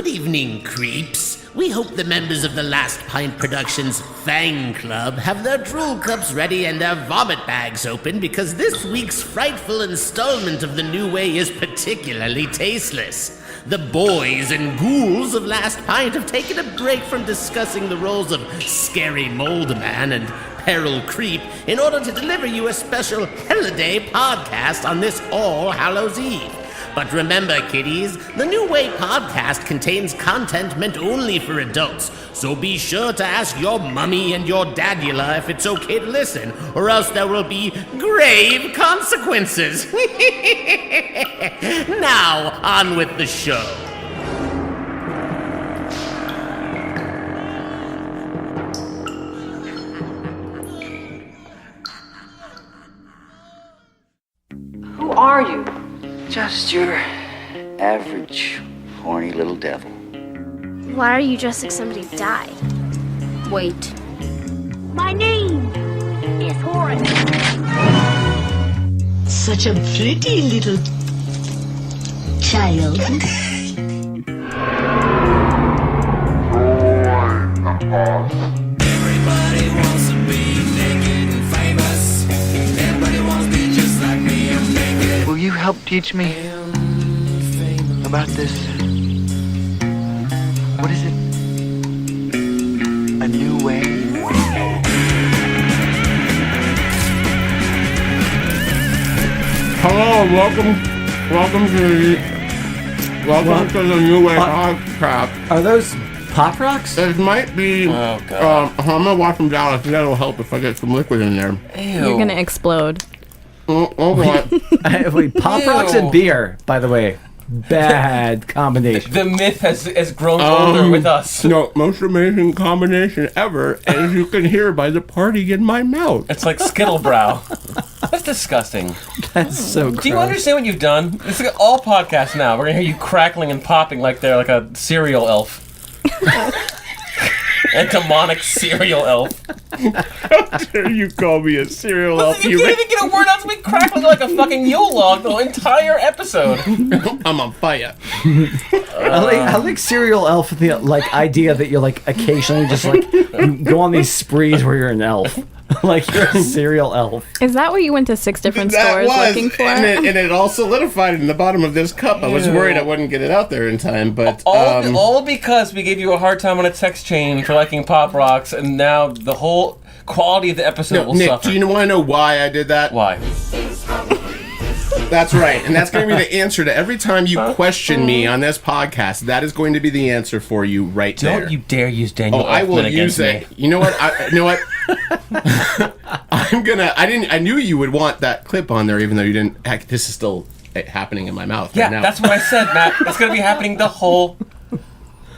Good evening, creeps. We hope the members of the Last Pint Productions Fang Club have their drool cups ready and their vomit bags open, because this week's frightful installment of The New Way is particularly tasteless. The boys and ghouls of Last Pint have taken a break from discussing the roles of Scary Mold Man and Peril Creep in order to deliver you a special holiday podcast on this All Hallows Eve. But remember, kiddies, the New Way podcast contains content meant only for adults, so be sure to ask your mummy and your dadula if it's okay to listen, or else there will be grave consequences. Now, on with the show. Who are you? Just your average, horny little devil. Why are you dressed like somebody died? Wait. My name is Horace. Such a pretty little child. Everybody wants to be naked and famous. Everybody wants to be just like me and naked. Will you help teach me about this? What is it? A new way? Hello, welcome to the New Way podcast. Are those Pop Rocks? It might be. Oh god. I'm gonna watch them down. I think that'll help if I get some liquid in there. Ew. You're gonna explode. Oh god. Wait, Pop Rocks and beer, by the way. Bad combination. The myth has grown older with us. No, most amazing combination ever, as you can hear by the party in my mouth. It's like Skittlebrow. That's disgusting. That's so gross. Do you understand what you've done? It's like all podcasts now. We're gonna hear you crackling and popping like they're like a cereal elf. A demonic cereal elf. How dare you ccall me a cereal elf? You can't even get a word out to me crackling like a fucking Yule log the entire episode. I'm on fire. I like Serial Elf, the like idea that you're like occasionally just like go on these sprees where you're an elf. Like you're a cereal elf. Is that what you went to 6 different stores looking for? And it all solidified in the bottom of this cup. I was worried I wouldn't get it out there in time, but all because we gave you a hard time on a text chain for liking Pop Rocks, and now the whole quality of the episode will Nick, suffer. do you want to know why I did that? Why? That's right, and that's going to be the answer to every time you question me on this podcast. That is going to be the answer for you right there. Don't you dare use Daniel. Oh, I will use it. You know what? You know what? I knew you would want that clip on there, even though you didn't. Heck, this is still happening in my mouth right now. That's what I said, Matt. It's going to be happening the whole.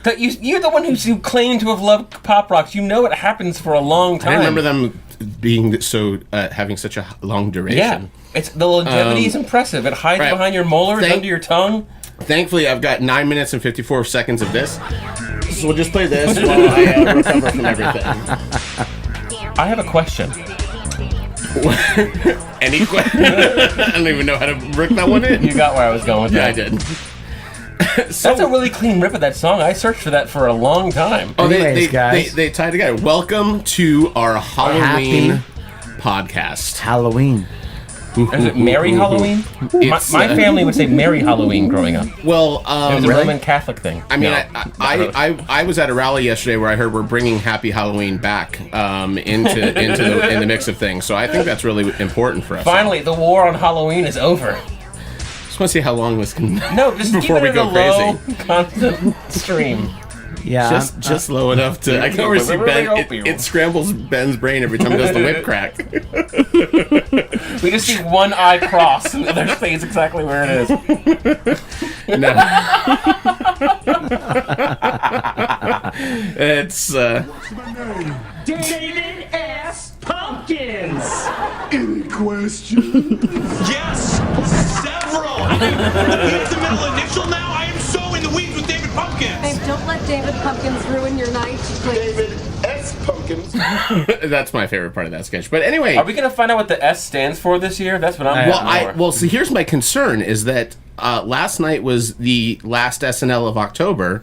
That you're the one who claimed to have loved Pop Rocks. You know it happens for a long time. I remember them being so having such a long duration. Yeah, it's the longevity is impressive. It hides behind your molars, under your tongue. Thankfully, I've got 9 minutes and 54 seconds of this, so we'll just play this while I recover from everything. I have a question. Any question? I don't even know how to rip that one in. You got where I was going with that. Yeah, I did. That's a really clean rip of that song. I searched for that for a long time. Oh, they tie together. Welcome to our Halloween podcast. Halloween. Is it Merry Halloween? My family would say Merry Halloween growing up. Well, it was a Roman Catholic thing. I mean, I was at a rally yesterday where I heard we're bringing Happy Halloween back into the mix of things. So I think that's really important for us. Finally, the war on Halloween is over. Just want to see how long this can. No, just before we go crazy. Low, constant stream. Yeah, just low enough to. I can already see Ben. It scrambles Ben's brain every time he does the whip crack. We just see one eye cross, and the other stays exactly where it is. No. It's David S. Pumpkins. Any questions? Yes, several. I'm in the middle initial now. I am so in the weeds with David Pumpkins. Babe, don't let David Pumpkins ruin your night, please. David S. Pumpkins. That's my favorite part of that sketch. But anyway, are we gonna find out what the S stands for this year? That's what I'm. Well, see, here's my concern: is that last night was the last SNL of October,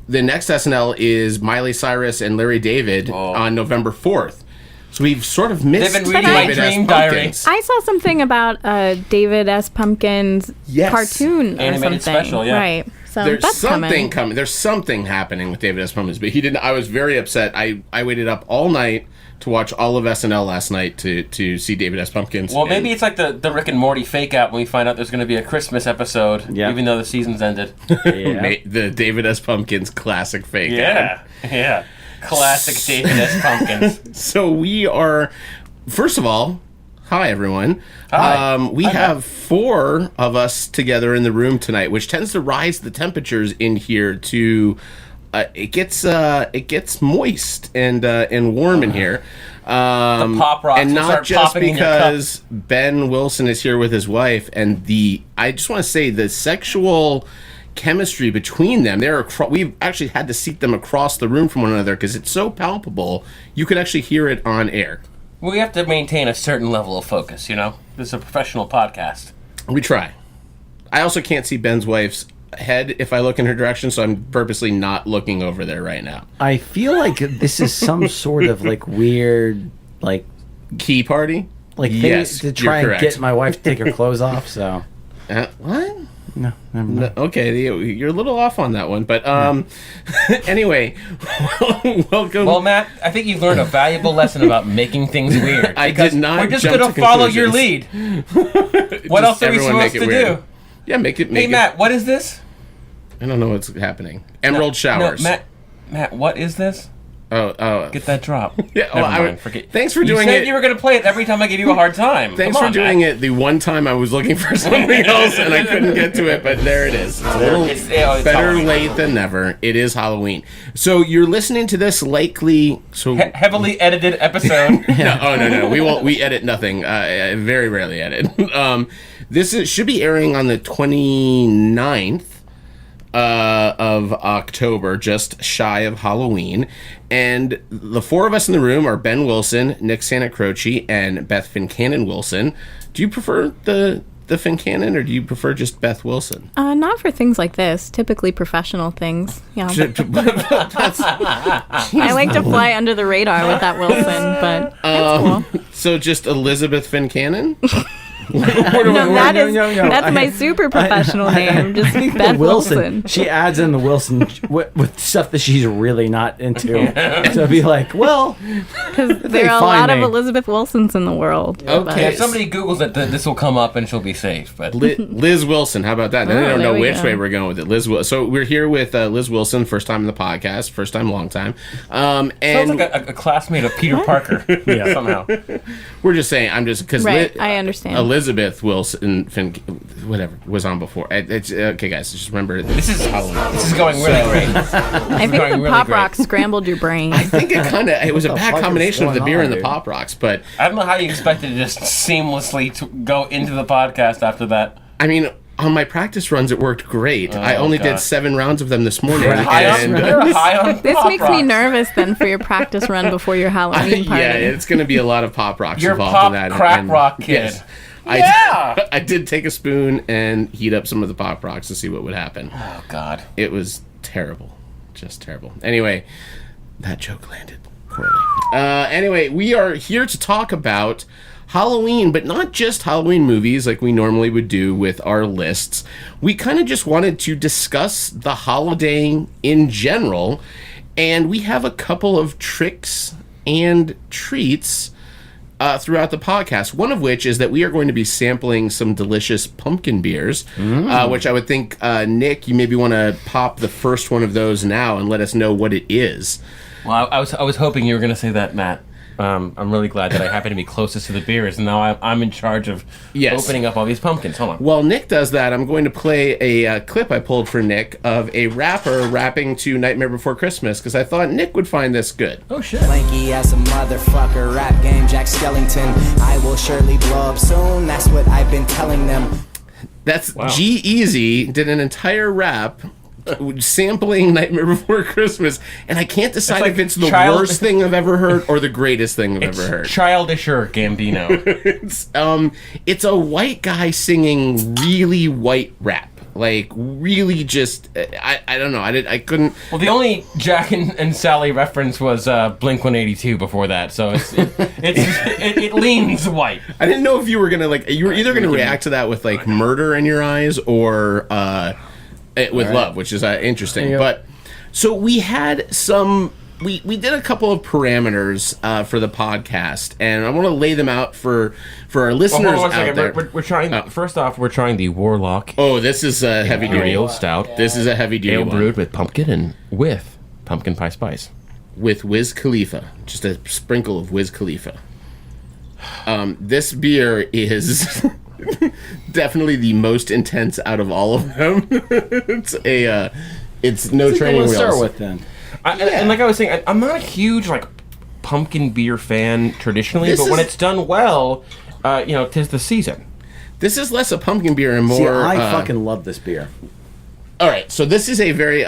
the next SNL is Miley Cyrus and Larry David on November 4th. So we've sort of missed They've been reading my David dream S. diary. Pumpkins. I saw something about David S. Pumpkins cartoon or Animated something. special, yeah. Right. So There's that's something coming. There's something happening with David S. Pumpkins, but he didn't. I was very upset. I waited up all night to watch all of SNL last night to see David S. Pumpkins. Well, maybe it's like the Rick and Morty fake out when we find out there's going to be a Christmas episode, even though the season's ended. The David S. Pumpkins classic fake out. Yeah. Classic David S. Pumpkins. So we are, first of all, hi everyone. Hi. We have 4 of us together in the room tonight, which tends to rise the temperatures in here to. It gets moist and warm in here. The pop rocks and will not start just popping in your because Ben Wilson is here with his wife, and I just want to say the sexual chemistry between them. We've actually had to seat them across the room from one another because it's so palpable. You can actually hear it on air. We have to maintain a certain level of focus, you know? This is a professional podcast. We try. I also can't see Ben's wife's head if I look in her direction, so I'm purposely not looking over there right now. I feel like this is some sort of like weird like key party, like thing yes, to try you're and correct. get my wife to take her clothes off. So what? No, never mind. Okay, you're a little off on that one, but anyway, welcome. Well, Matt, I think you've learned a valuable lesson about making things weird. I did not. We're just jump going to to follow your conclusions. lead. What else are we everyone make supposed it to weird. do? Yeah, make it. Hey, Matt, what is this? I don't know what's happening. Emerald showers. No, Matt, what is this? Oh. Get that drop. Yeah, Never mind, forget. Thanks for doing You said it. you were going to play it every time I give you a hard time. Thanks for doing it the one time I was looking for something else and I couldn't get to it, but there it is. It's better Halloween. late than never. It is Halloween. So you're listening to this likely... heavily edited episode. No. We won't. We edit nothing. Very rarely edit. This should be airing on the 29th of October, just shy of Halloween. And the 4 of us in the room are Ben Wilson, Nick Santacroce, and Beth Fincannon Wilson. Do you prefer the Fincannon, or do you prefer just Beth Wilson? Not for things like this. Typically professional things. Yeah. I like to fly under the radar with that Wilson, but that's cool. So just Elizabeth Fincannon? That's my super professional name. Just Beth Wilson. She adds in the Wilson with stuff that she's really not into. So be like, well, because there are a lot of Elizabeth Wilsons in the world. Okay. If somebody Googles it, this will come up and she'll be safe. But Liz Wilson, how about that? They don't know which way we're going with it. Liz Wilson. So we're here with Liz Wilson, first time in the podcast, first time, long time. And sounds like a classmate of Peter Parker. Yeah, somehow. We're just saying. I'm just because right. I understand. Elizabeth Wilson, whatever, was on before. Okay, guys, just remember this is going really great. I think the Pop Rocks scrambled your brain. I think it was a bad combination of the beer and the Pop Rocks, but I don't know how you expected to just seamlessly to go into the podcast after that. I mean, on my practice runs, it worked great. I only did 7 rounds of them this morning. You're high on this Pop makes Rocks. me nervous then for your practice run before your Halloween party. Yeah, it's going to be a lot of Pop Rocks You're involved pop in that. crack rock kid. Yes, Yeah! I did take a spoon and heat up some of the Pop Rocks to see what would happen. Oh, God. It was terrible. Just terrible. Anyway, that joke landed poorly. Anyway, we are here to talk about Halloween, but not just Halloween movies like we normally would do with our lists. We kind of just wanted to discuss the holiday in general, and we have a couple of tricks and treats throughout the podcast, one of which is that we are going to be sampling some delicious pumpkin beers, which I would think, Nick, you maybe want to pop the first one of those now and let us know what it is. Well, I was hoping you were going to say that, Matt. I'm really glad that I happen to be closest to the beers, and now I'm in charge of opening up all these pumpkins. Hold on. While Nick does that, I'm going to play a clip I pulled for Nick of a rapper rapping to Nightmare Before Christmas, because I thought Nick would find this good. Oh, shit. Lanky as a motherfucker, rap game, Jack Skellington. I will surely blow up soon, that's what I've been telling them. That's G-Eazy did an entire rap sampling Nightmare Before Christmas, and I can't decide like if it's the child- worst thing I've ever heard or the greatest thing I've ever heard. Childisher Gambino. It's a white guy singing really white rap. Like, really just... I don't know. I couldn't... Well, the only Jack and Sally reference was Blink-182 before that, so it leans white. I didn't know if you were going to, like... You were either going to react to that with, like, murder in your eyes or with love, which is interesting. But, so we had some... We did a couple of parameters for the podcast, and I want to lay them out for our listeners hold on out there. We're trying. First off, we're trying the Warlock. Oh, this is a heavy duty ale stout. This is a heavy duty ale one. brewed with pumpkin and with pumpkin pie spice. With Wiz Khalifa, just a sprinkle of Wiz Khalifa. This beer is definitely the most intense out of all of them. It's no training wheels. Start with then. And like I was saying, I'm not a huge like pumpkin beer fan traditionally, but when it's done well, 'tis the season. This is less a pumpkin beer and more. See, I fucking love this beer. All right, so this is a very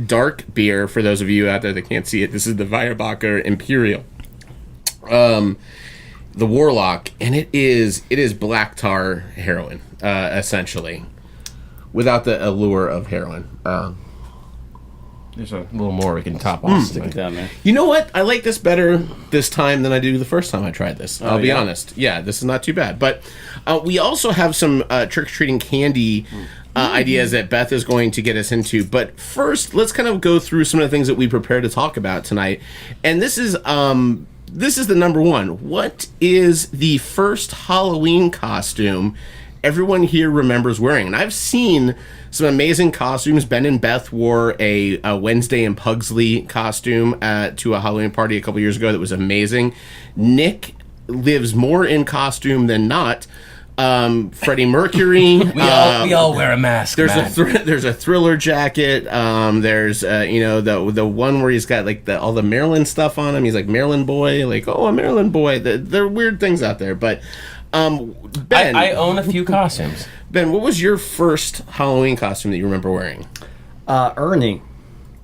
dark beer for those of you out there that can't see it. This is the Weyerbacher Imperial, the Warlock, and it is black tar heroin essentially, without the allure of heroin. There's a little more we can top off. Stick it down there. You know what? I like this better this time than I do the first time I tried this. I'll be honest. Yeah, this is not too bad. But we also have some trick-or-treating candy ideas that Beth is going to get us into. But first, let's kind of go through some of the things that we prepared to talk about tonight. And this is the number one. What is the first Halloween costume everyone here remembers wearing? And I've seen some amazing costumes. Ben and Beth wore a Wednesday in Pugsley costume to a Halloween party a couple years ago that was amazing. Nick lives more in costume than not. Freddie Mercury. we all wear a mask. There's a Thriller jacket. There's the one where he's got like all the Maryland stuff on him. He's like Maryland boy. Like, oh, a Maryland boy. There are weird things out there, but. Ben, I own a few costumes. Ben, what was your first Halloween costume that you remember wearing? Ernie.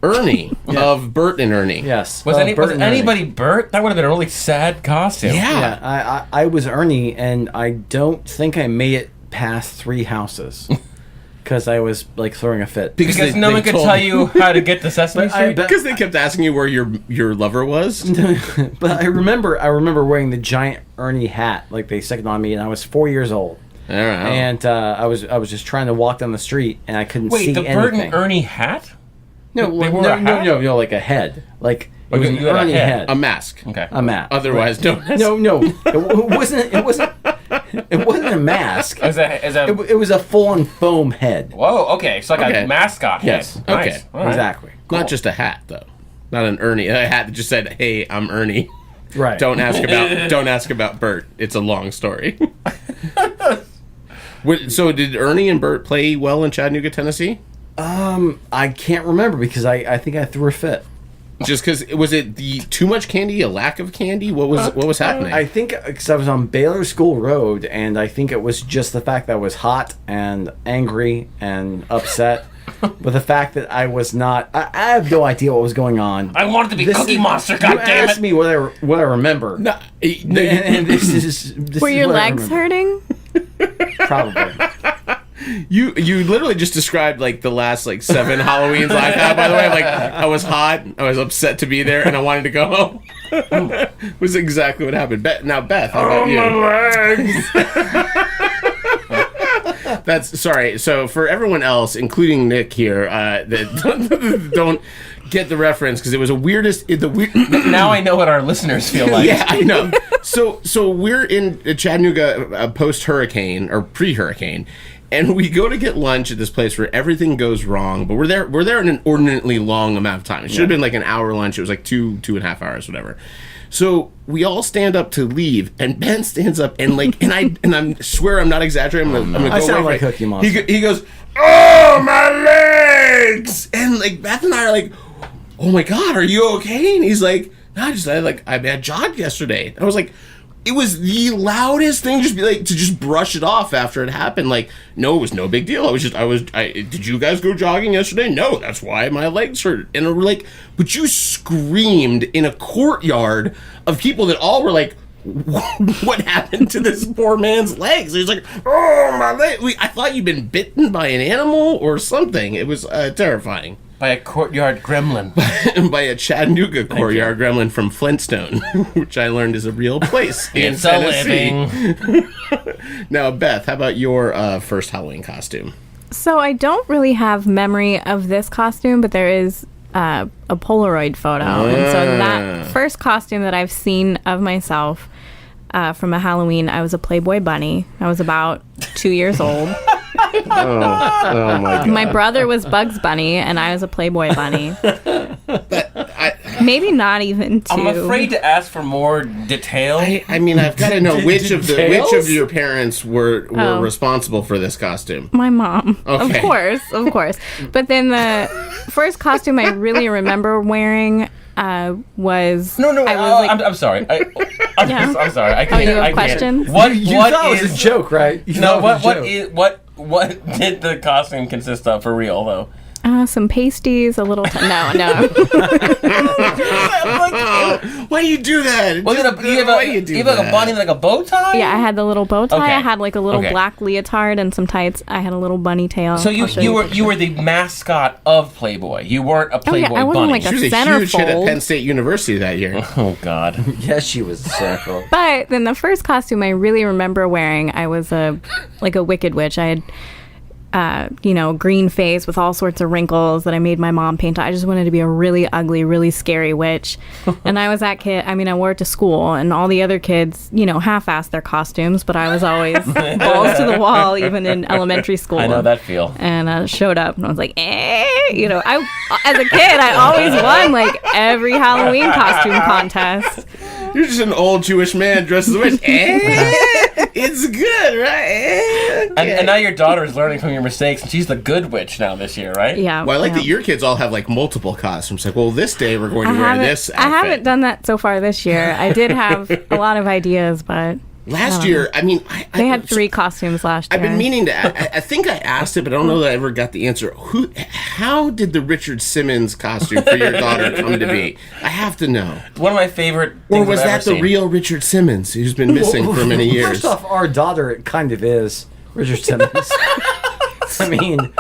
Ernie of Bert and Ernie. Yes. Was anybody Bert? That would have been a really sad costume. Yeah. I was Ernie, and I don't think I made it past 3 houses. Because I was like throwing a fit. Because no one could tell you how to get to Sesame Street. Because they kept asking you where your lover was. But I remember wearing the giant Ernie hat, like they seconded on me, and I was 4 years old. All right. And I was just trying to walk down the street, and I couldn't see anything. Wait, the Bert and Ernie hat? No, like a head, like it was an Ernie head, a mask. Okay, a mask. Otherwise, no. It wasn't a mask. It was a full-on foam head. Whoa, okay, so like a mascot head. Yes. Nice. Okay, right. Exactly. Cool. Not just a hat though. Not an Ernie. A hat that just said, "Hey, I'm Ernie." Right. Don't ask about Bert. It's a long story. So did Ernie and Bert play well in Chattanooga, Tennessee? I can't remember because I think I threw a fit. Just because was it the too much candy, a lack of candy? What was happening? I think because I was on Baylor School Road, and I think it was just the fact that I was hot and angry and upset. With the fact that I was not, I have no idea what was going on. I wanted to be Cookie Monster. God damn it! You asked me what I remember. No, and this were your legs hurting? Probably. You literally just described like the last 7 Halloweens I've had. By the way, I was hot, I was upset to be there, and I wanted to go home. Was exactly what happened. Now, Beth, how about you? My legs. That's sorry. So for everyone else, including Nick here, that don't get the reference because it was Now I know what our listeners feel like. Yeah, I know. So we're in Chattanooga post hurricane or pre hurricane. And we go to get lunch at this place where everything goes wrong, but we're there in an inordinately long amount of time. It should have been like an hour lunch. It was like 2.5 hours, whatever. So we all stand up to leave, and Ben stands up and I swear I'm not exaggerating. I'm gonna go I sound away like Cookie Monster. He goes, "Oh, my legs!" And Beth and I are like, "Oh my God, are you okay?" And he's like, "No, I jogged yesterday." I was like, it was the loudest thing, just be like, to just brush it off after it happened. Like, no, it was no big deal. Did you guys go jogging yesterday? No, that's why my legs hurt. And we're like, but you screamed in a courtyard of people that all were like, what happened to this poor man's legs? He's like, oh, my leg. I thought you'd been bitten by an animal or something. It was terrifying. By a courtyard gremlin. By a Chattanooga courtyard gremlin from Flintstone, which I learned is a real place in It's Tennessee. a living. Now, Beth, how about your first Halloween costume? So I don't really have memory of this costume, but there is a Polaroid photo. And so that first costume that I've seen of myself from a Halloween, I was a Playboy bunny. I was about 2 years old. Oh my God. My brother was Bugs Bunny, and I was a Playboy bunny. Maybe not even two. I'm afraid to ask for more detail. I mean, I've got to know which of your parents were responsible for this costume. My mom. Okay. Of course. But then the first costume I really remember wearing was... I'm sorry. I'm sorry. I can't. You have questions? What thought it was a joke, right? What did the costume consist of for real, though? Some pasties, a little... No. Why do you do that? Was it you have a bunny with like a bow tie? Yeah, I had the little bow tie. Okay. I had like a little black leotard and some tights. I had a little bunny tail. So you were the mascot of Playboy. You weren't a Playboy I wasn't bunny. like She was a huge hit at Penn State University that year. Oh God. Yes, she was a centerfold. But then the first costume I really remember wearing, I was a Wicked Witch. I had green face with all sorts of wrinkles that I made my mom paint. I just wanted to be a really ugly, really scary witch. And I was that kid. I mean, I wore it to school, and all the other kids, half-assed their costumes, but I was always balls to the wall, even in elementary school. I know that feel. And showed up, and I was like, I as a kid, I always won like every Halloween costume contest. You're just an old Jewish man dressed as a witch. It's good, right? Okay. And now your daughter is learning from your mistakes, and she's the good witch now this year, right? Yeah. Well, I like that your kids all have like multiple costumes. Like, well, this day we're going to wear this outfit. I haven't done that so far this year. I did have a lot of ideas, but... Last year, I mean... They had 3 costumes last year. I've been meaning to... I think I asked it, but I don't know that I ever got the answer. How did the Richard Simmons costume for your daughter come to be? I have to know. One of my favorite things Or was that the real Richard Simmons who's been missing for many years? First off, our daughter kind of is Richard Simmons. I mean...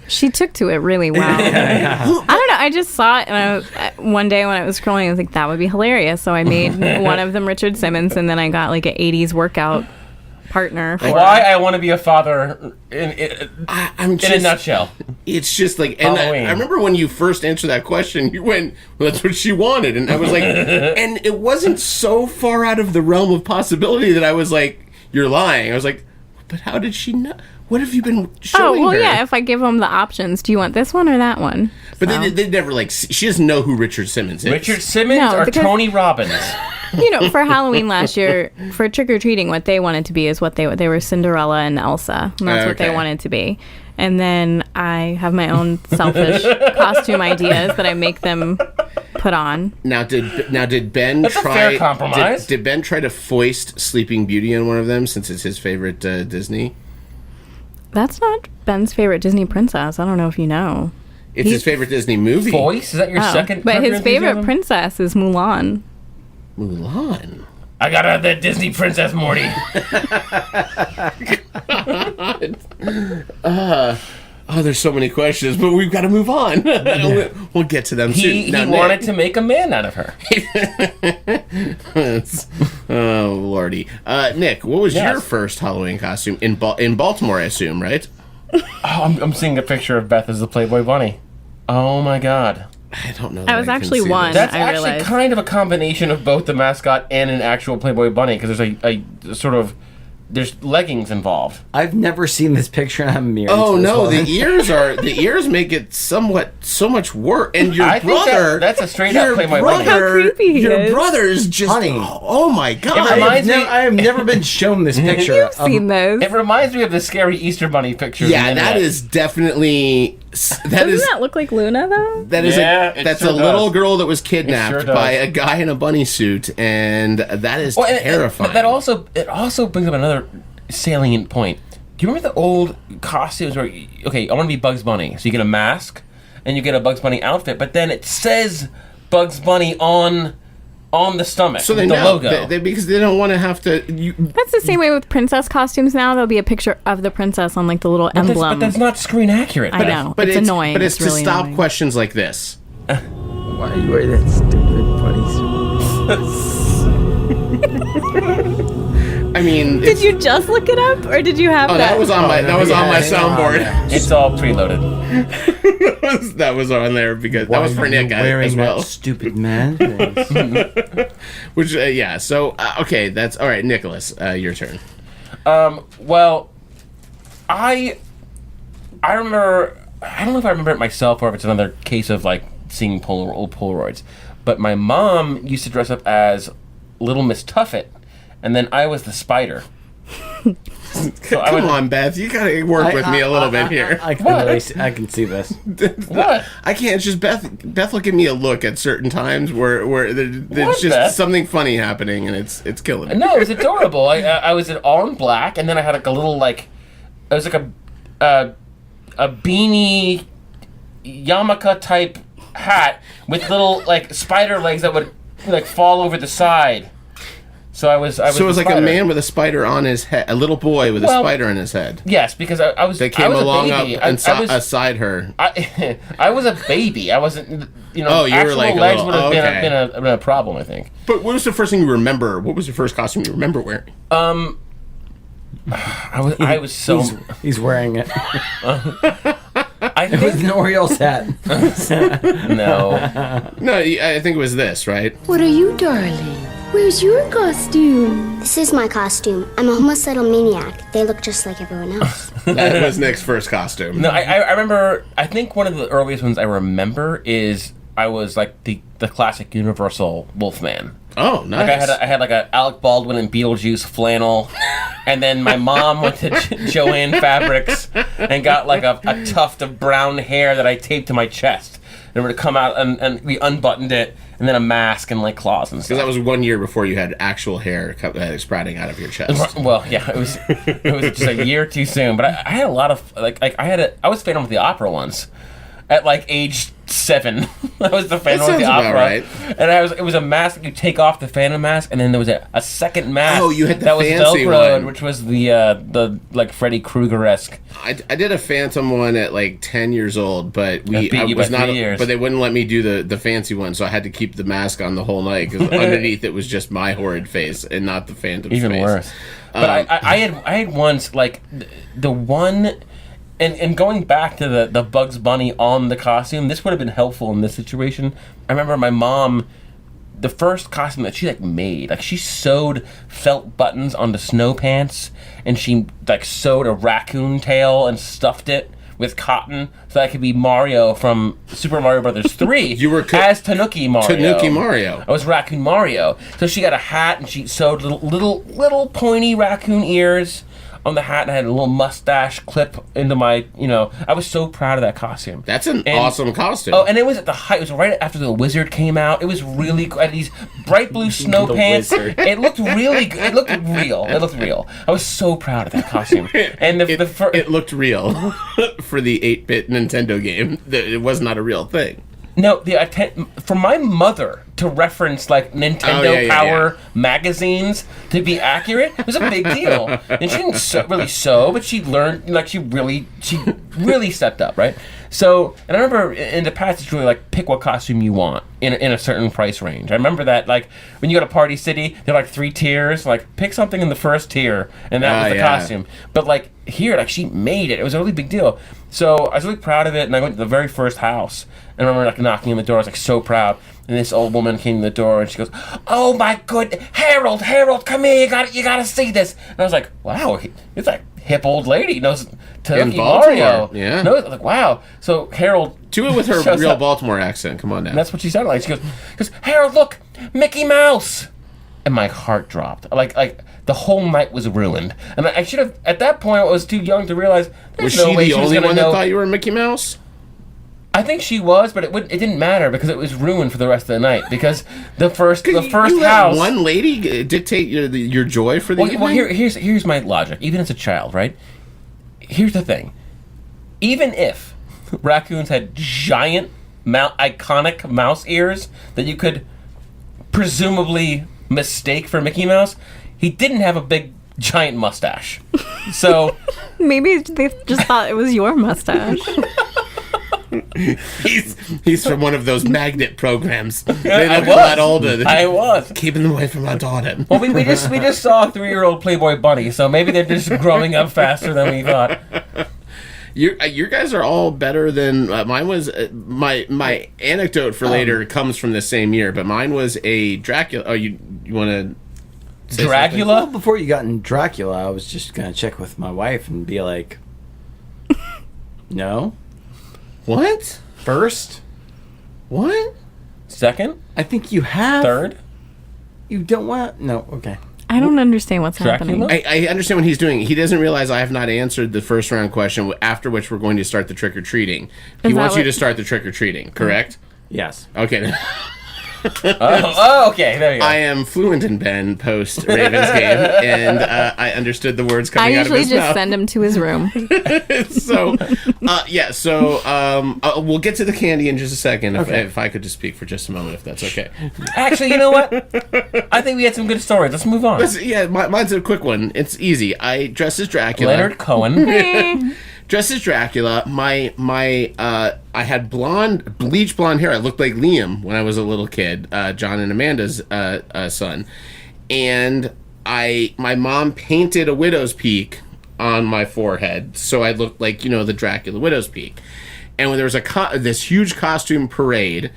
She took to it really well. Yeah. I don't know. I just saw it, and one day when I was scrolling, I was like, that would be hilarious. So I made one of them Richard Simmons, and then I got like an 80s workout partner. Why I want to be a father in a nutshell. It's just like, and I remember when you first answered that question, you went, well, that's what she wanted. And I was like, and it wasn't so far out of the realm of possibility that I was like, you're lying. I was like, but how did she know? What have you been showing her? Yeah, if I give them the options, do you want this one or that one? But they never, like, she doesn't know who Richard Simmons is. Richard Simmons or Tony Robbins? For Halloween last year, for trick-or-treating, what they wanted to be is what they were Cinderella and Elsa. And that's what they wanted to be. And then I have my own selfish costume ideas that I make them put on. Now did Ben That's try... a fair compromise. Did Ben try to foist Sleeping Beauty on one of them since it's his favorite Disney? That's not Ben's favorite Disney princess. I don't know if you know. It's his favorite Disney movie. Voice? Is that your second? But his favorite princess is Mulan. Mulan? I got out that Disney princess, Morty. There's so many questions, but we've got to move on. We'll get to them soon. He wanted to make a man out of her. Oh, lordy. Nick, what was your first Halloween costume? In Baltimore, I assume, right? I'm seeing a picture of Beth as the Playboy bunny. Oh, my God. I don't know. I was actually one. That's I actually realized. kind of a combination of both the mascot and an actual Playboy bunny, because there's a sort of... There's leggings involved. I've never seen this picture, and I'm mirrored. Oh no, the ears make it so much worse. And your brother, that's a straight up Playboy bunny. How creepy he your is. brother's just oh my God. It reminds me. I have never been shown this picture. You've seen those. It reminds me of the scary Easter bunny picture. Yeah, that is definitely Doesn't that look like Luna though? That's sure a little does. girl that was kidnapped It sure by does. a guy in a bunny suit, and that is terrifying. But it also brings up another salient point. Do you remember the old costumes where, okay, I want to be Bugs Bunny, so you get a mask and you get a Bugs Bunny outfit, but then it says Bugs Bunny on the stomach, so they the know logo. because they don't want to have to. That's the same way with princess costumes now. There'll be a picture of the princess on like the little emblem. But that's not screen accurate. I know. But it's annoying. But it's to really stop annoying. questions like this. Why are you wearing that stupid bunny suit? I mean, Did you just look it up, or did you have that? That was on my soundboard. It's all preloaded. That was on there because Why that was for are you Nick wearing as well. that stupid man. Which yeah. So okay, that's all right. Nicholas, your turn. Well, I remember. I don't know if I remember it myself or if it's another case of like seeing old Polaroids. But my mom used to dress up as Little Miss Tuffet, and then I was the spider. Come on, Beth, you gotta work with me a little bit here. I can see this. What? I can't. Just Beth will give me a look at certain times where there's just Beth? something funny happening, and it's killing me. No, it was adorable. I was all in black, and then I had like a little like, it was like a beanie yarmulke type hat with little like spider legs that would like fall over the side. So I was. So it was the like spider. a man with a spider on his head, a little boy with a spider on his head. Yes, because I was. They came I was along a up baby. and I was, aside her. I was a baby. I wasn't. You know, Oh, you were actual like a legs little- would have okay. been a problem, I think. But what was the first thing you remember? What was the first costume you remember wearing? I was so. He's wearing it. I It was think an Orioles hat. no. No, I think it was this, right? What are you, darling? Where's your costume? This is my costume. I'm a homicidal maniac. They look just like everyone else. That was Nick's first costume. No, I remember. I think one of the earliest ones I remember is I was like the classic Universal Wolfman. Oh, nice. Like I had like a Alec Baldwin and Beetlejuice flannel, and then my mom went to Joanne Fabrics and got like a tuft of brown hair that I taped to my chest. And it would come out, and we unbuttoned it, and then a mask and like claws and stuff. Because that was 1 year before you had actual hair sprouting out of your chest. Well, yeah, it was just a year too soon. But I had a lot of I was Phantom of the Opera once, at like age 7. I was the Phantom of the Opera, right. and it was a mask that you take off the Phantom mask, and then there was a second mask. Oh, you had the that was fancy Velcroed, one. which was the like Freddy Krueger-esque. I did a Phantom one at like 10 years old, but That beat you by 3 years. But they wouldn't let me do the fancy one, so I had to keep the mask on the whole night because underneath it was just my horrid face and not the Phantom's Even face. worse. But I had once like the one. And going back to the Bugs Bunny on the costume, this would have been helpful in this situation. I remember my mom, the first costume that she like made, like she sewed felt buttons onto snow pants, and she like sewed a raccoon tail and stuffed it with cotton so that I could be Mario from Super Mario Brothers 3. You were as Tanuki Mario. Tanuki Mario. I was Raccoon Mario. So she got a hat and she sewed little pointy raccoon ears on the hat, and I had a little mustache clip into my, I was so proud of that costume. That's an awesome costume. Oh, and it was at the height. It was right after the Wizard came out. It was really cool. I had these bright blue snow The pants. Wizard. It looked really good. It looked real. It looked real. I was so proud of that costume. And it looked real for the 8-bit Nintendo game. It was not a real thing. No, for my mother to reference like Nintendo Power magazines to be accurate was a big deal. And she didn't really sew, but she learned, like she really stepped up, right? So, and I remember in the past, it's really like pick what costume you want in a certain price range. I remember that, like when you go to Party City, there are like 3 tiers. Like pick something in the first tier, and that was the costume. But like here, like she made it. It was a really big deal. So I was really proud of it, and I went to the very first house. And I remember like knocking on the door. I was like so proud. And this old woman came to the door and she goes, "Oh my good Harold, come here, you gotta see this." And I was like, wow, it's like hip old lady knows Tanuki Mario. Yeah. No, like wow. So Harold, do it with her shows real up. Baltimore accent. Come on now. And that's what she sounded like. She goes, "Harold, look, Mickey Mouse." And my heart dropped. Like the whole night was ruined. And I should have, at that point, I was too young to realize Was there's no she way the she was only gonna one know. that thought you were Mickey Mouse? I think she was, but it didn't matter because it was ruined for the rest of the night. Because the first you house, one lady dictate your joy for the evening. Well, here's my logic. Even as a child, right? Here's the thing. Even if raccoons had giant, iconic mouse ears that you could presumably mistake for Mickey Mouse, he didn't have a big, giant mustache. So maybe they just thought it was your mustache. He's from one of those magnet programs. They look a lot older. I was keeping them away from my daughter. Well, we just saw a 3-year-old Playboy bunny, so maybe they're just growing up faster than we thought. Your guys are all better than mine was. My anecdote for later comes from the same year, but mine was a Dracula. Oh, you want to say Dracula? Well, before you got in Dracula, I was just gonna check with my wife and be like, no. What? First? What? Second? I think you have. Third? You don't want. No. Okay. I don't understand what's Dracula? happening. I understand what he's doing. He doesn't realize I have not answered the first round question, after which we're going to start the trick-or-treating. He wants you to start the trick-or-treating, correct? Yes. Okay. okay. There you go. I am fluent in Ben post Ravens game, and I understood the words coming out of his mouth. I usually just send him to his room. We'll get to the candy in just a second. If I could just speak for just a moment, if that's okay. Actually, you know what? I think we had some good stories. Let's move on. Mine's a quick one. It's easy. I dressed as Dracula. Leonard Cohen. Dressed as Dracula. I had bleach blonde hair. I looked like Liam when I was a little kid, John and Amanda's son. And my mom painted a widow's peak on my forehead, so I looked like, the Dracula widow's peak. And when there was this huge costume parade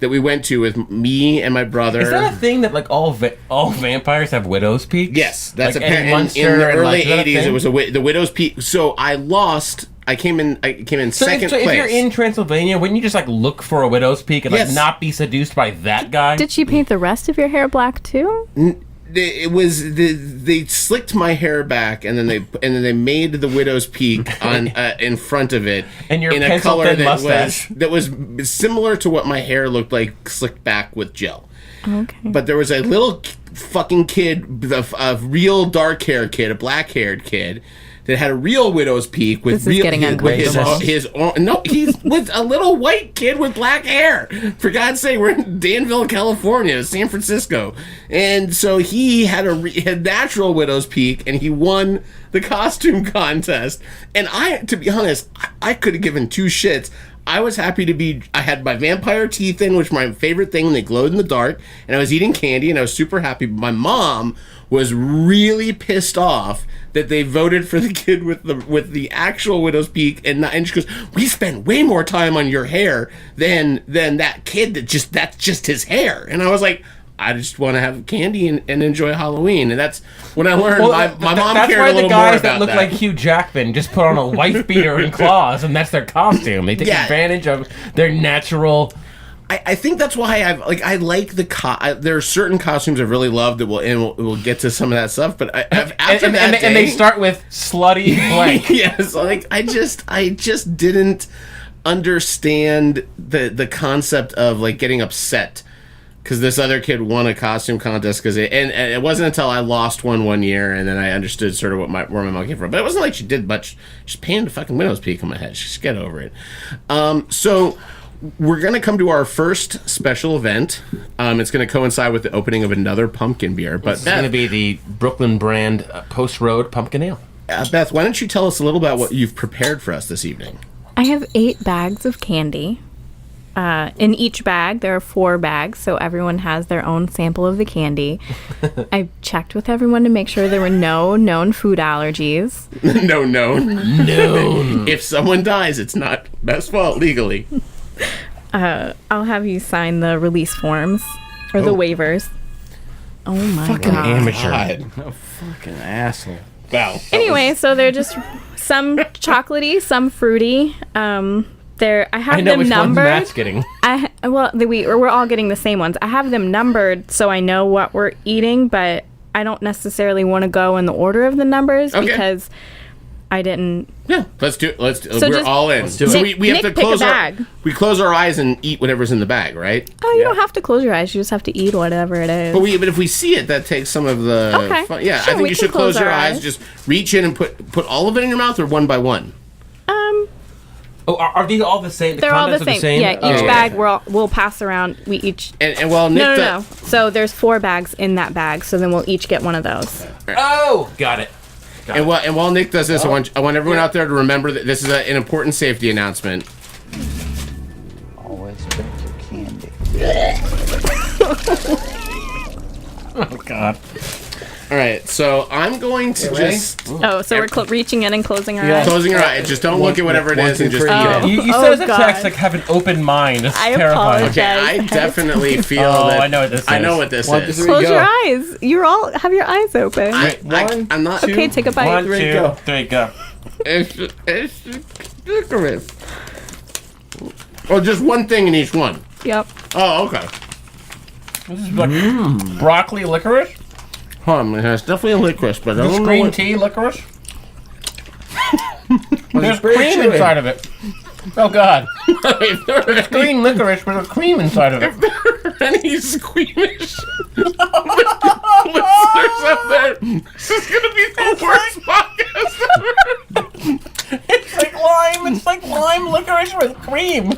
that we went to with me and my brother. Is that a thing that all vampires have widow's peaks? Yes, that's like apparent. In the early '80s, it was the widow's peak. So I lost. I came in second place. If you're in Transylvania, wouldn't you just not for a widow's peak and not be seduced by that guy? Did she paint the rest of your hair black too? It was they slicked my hair back and then they made the widow's peak on in front of it and your in a color that was similar to what my hair looked like slicked back with gel. Okay. But there was a little fucking kid, a real dark haired kid, a black haired kid, that had a real widow's peak with he's with a little white kid with black hair. For God's sake, we're in Danville, California, San Francisco, and so he had a natural widow's peak, and he won the costume contest. And to be honest, I could have given two shits. I was happy to be. I had my vampire teeth in, which was my favorite thing. They glowed in the dark, and I was eating candy, and I was super happy. But my mom was really pissed off that they voted for the kid with the actual widow's peak, and she goes, "We spent way more time on your hair than that kid that's just his hair." And I was like, I just want to have candy and enjoy Halloween, and that's when I learned. My mom cared a little more about that. That's why the guys that look like Hugh Jackman just put on a wife beater and claws, and that's their costume. They take advantage of their natural. I think that's why I like there are certain costumes I've really loved that we'll get to some of that stuff, but and they start with slutty blank. Yes, I just didn't understand the concept of getting upset because this other kid won a costume contest and it wasn't until I lost one year and then I understood sort of where my mom came from. But it wasn't like she did much. She painted a fucking widow's peak on my head. Just get over it. So we're going to come to our first special event. It's going to coincide with the opening of another pumpkin beer. But it's going to be the Brooklyn brand Post Road Pumpkin Ale. Beth, why don't you tell us a little about what you've prepared for us this evening? I have 8 bags of candy. In each bag, there are 4 bags, so everyone has their own sample of the candy. I checked with everyone to make sure there were no known food allergies. No. If someone dies, it's not Beth's fault legally. I'll have you sign the release forms or the waivers. Oh my fucking god! Amateur. No fucking asshole. Wow. Anyway, so they're just some chocolatey, some fruity. I have them numbered. Matt's getting. We're all getting the same ones. I have them numbered so I know what we're eating, but I don't necessarily want to go in the order of the numbers because I didn't. Yeah, let's do it. So we're just- all in. Let's do it. So we have Nick, to pick a close bag. we close our eyes and eat whatever's in the bag, right? Oh, you don't have to close your eyes. You just have to eat whatever it is. But if we see it, that takes some of the Okay. fun. Yeah, Sure, I think we you can should close close your our eyes. eyes. Just reach in and put all of it in your mouth, or one by one. Oh, are these all the same? They're all the contents are same. Yeah, each bag we'll pass around. We each. And while Nick No. So there's 4 bags in that bag. So then we'll each get one of those. Oh, got it. And while Nick does this, I want everyone out there to remember that this is an important safety announcement. Always drink your candy. Oh God. All right, so I'm going to just. Oh, so we're reaching in and closing our eyes. Closing your eyes. Just don't look at whatever it is and just eat it. You said as a text, like, have an open mind. It's terrifying. Okay, I definitely feel that. I know what this is. I know what this is. Close your eyes. You're all have your eyes open. I'm not. Okay, take a bite. 1, 2, 3, go. It's licorice. Oh, just one thing in each one. Yep. Oh, okay. This is like broccoli licorice. It's definitely a licorice, but I This don't know green what... tea licorice. There's There's cream inside of it. Oh God! It's green licorice with a cream inside of it. Any squeamish listeners out there, this is gonna be the worst podcast ever. It's like lime. It's like lime licorice with cream.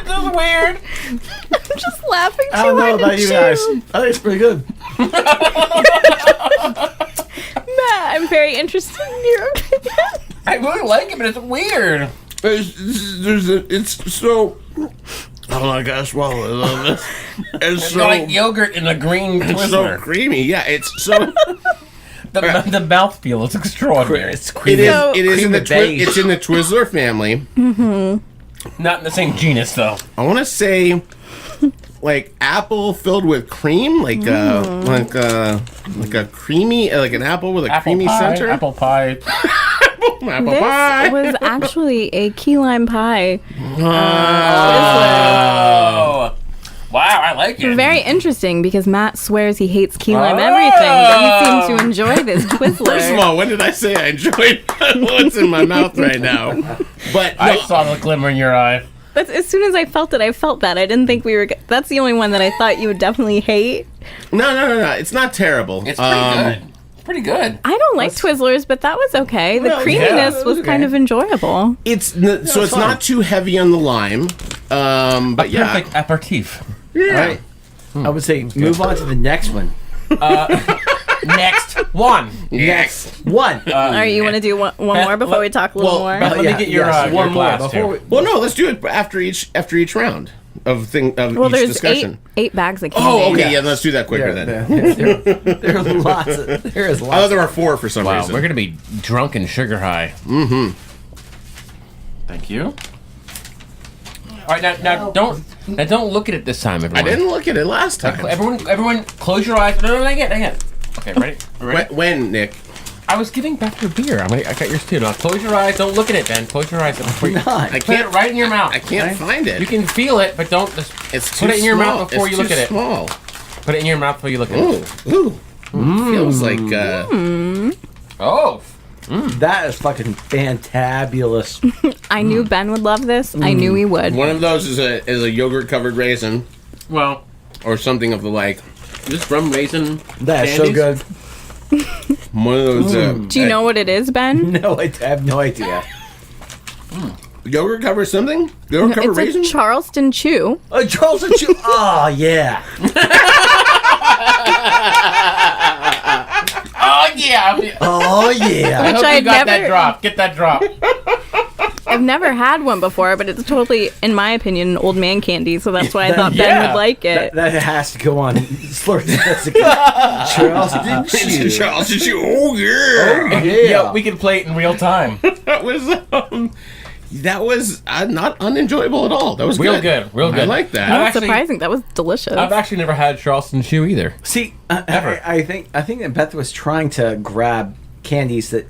This is weird. I'm just laughing too I don't know hard about to you chew. guys. I think it's pretty good. Matt, I'm very interested in your opinion. I really like it, but it's weird. It's so. Oh, I gotta swallow it. It's so like yogurt in a green It's Twizzler. so creamy. Yeah, it's so. The mouthfeel is extraordinary. It's creamy. It is in the beige. it's in the Twizzler family. Mm-hmm. Not in the same genus, though. I want to say, like apple filled with cream, like a creamy, like an apple with a creamy pie, center. Apple pie. Apple This pie. was actually a key lime pie. Oh. Wow, I like it. Very interesting because Matt swears he hates key lime everything, but he seems to enjoy this Twizzler. First of all, when did I say I enjoyed what's in my mouth right now? But I saw the glimmer in your eye. But as soon as I felt it, I felt that. I didn't think we were... That's the only one that I thought you would definitely hate. No. It's not terrible. It's pretty good. It's pretty good. I don't like Twizzlers, but that was okay. The Well, creaminess yeah, was kind of enjoyable. It's not too heavy on the lime. But yeah, Perfect aperitif. yeah. All right. I would say move on to the next one. Next one. Next. One. All right, you want to do one more before we talk a little more? Beth, let me get your one more glass, before too. we, Well, no. Let's do it after each round of each there's discussion. eight bags of candy. Oh, okay. Yeah, let's do that quicker then. there are lots. There is I thought lots. there were 4 for some Wow, reason. we're gonna be drunk and sugar high. Mm-hmm. Thank you. All right, now don't look at it this time, everyone. I didn't look at it last time. Everyone, close your eyes. No, not yet. Okay, ready? When, Nick? I was giving Beth your beer. I got yours too. Now close your eyes. Don't look at it, Ben. Close your eyes. Not. I Put it can't. right in your mouth. I can't find it. You can feel it, but don't. Just It's put too it in your small. mouth before It's you look too at it. small. Put it in your mouth before you look at it. Ooh. Feels like. Oh. That is fucking fantabulous. I knew Ben would love this. I knew he would. One of those is a yogurt covered raisin, Well, or something of the like. this from raisin. That is so good. One of those. Do you know what it is, Ben? No, I have no idea. Yogurt covered something? Yogurt covered It's raisin? a Charleston Chew. Charles and Chew. Oh yeah. Oh yeah. Oh yeah. I hope I'd you got that never- drop. Get that drop. I've never had one before, but it's totally, in my opinion, an old man candy, so that's why I thought Ben Yeah. would like it. That has to go on. Charles and Chew. Charles and Chew. Oh yeah. Yeah, we can play it in real time. That was not unenjoyable at all. That was Real good. good. I like that. That was surprising. That was delicious. I've actually never had Charleston Chew either. See, Ever. I think that Beth was trying to grab candies that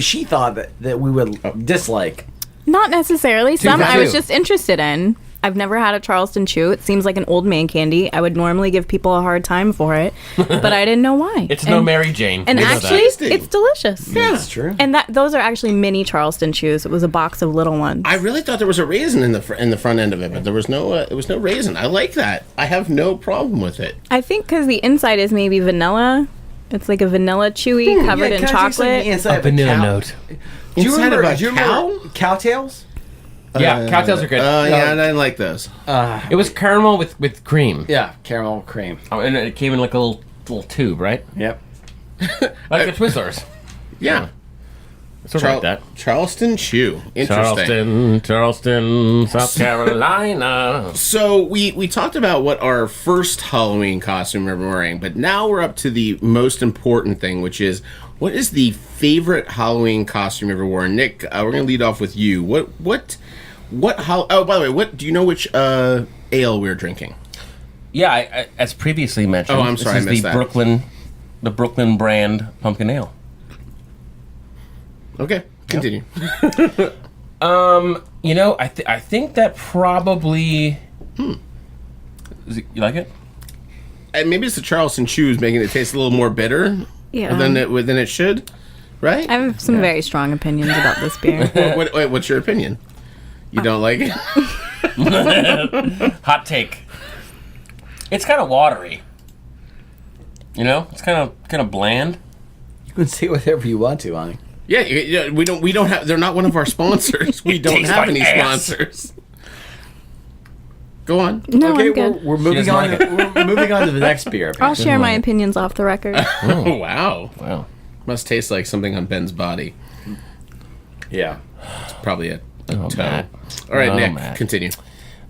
she thought that we would dislike. Not necessarily. Some I was just interested in. I've never had a Charleston Chew. It seems like an old man candy. I would normally give people a hard time for it, but I didn't know why. It's no Mary Jane. And actually, it's delicious. Yeah, it's true. And those are actually mini Charleston Chews. It was a box of little ones. I really thought there was a raisin in the front end of it, but there was no raisin. I like that. I have no problem with it. I think because the inside is maybe vanilla. It's like a vanilla chewy covered in chocolate. A vanilla note. Do you remember cow? Cowtails? Yeah, cowtails are good. Yeah, I didn't like those. It was caramel with cream. Yeah, caramel cream. Oh, and it came in like a little tube, right? Yep. Like the Twizzlers. Yeah. Sort of like that. Charleston Chew. Interesting. Charleston, South Carolina. So we talked about what our first Halloween costume we were wearing, but now we're up to the most important thing, which is what is the favorite Halloween costume you ever worn? Nick, we're gonna lead off with you. What? Oh, by the way, what do you know? Which ale we're drinking? Yeah, I, as previously mentioned. Oh, I'm sorry, this I is missed the Brooklyn brand pumpkin ale. Okay, continue. You know, I think that probably. You like it? And maybe it's the Charleston Chews making it taste a little more bitter. Yeah. Than it should, right? I have some very strong opinions about this beer. What's your opinion? You don't like it? Hot take. It's kind of watery. You know, it's kind of bland. You can say whatever you want to, honey. Yeah, we don't have. They're not one of our sponsors. We don't have any sponsors. Go on. No, okay, I'm good. We're moving on. We're moving on to the next beer. I'll share my opinions off the record. Oh, wow. Must taste like something on Ben's body. Yeah. It's probably a toe. Matt. All right, Nick, Matt. continue.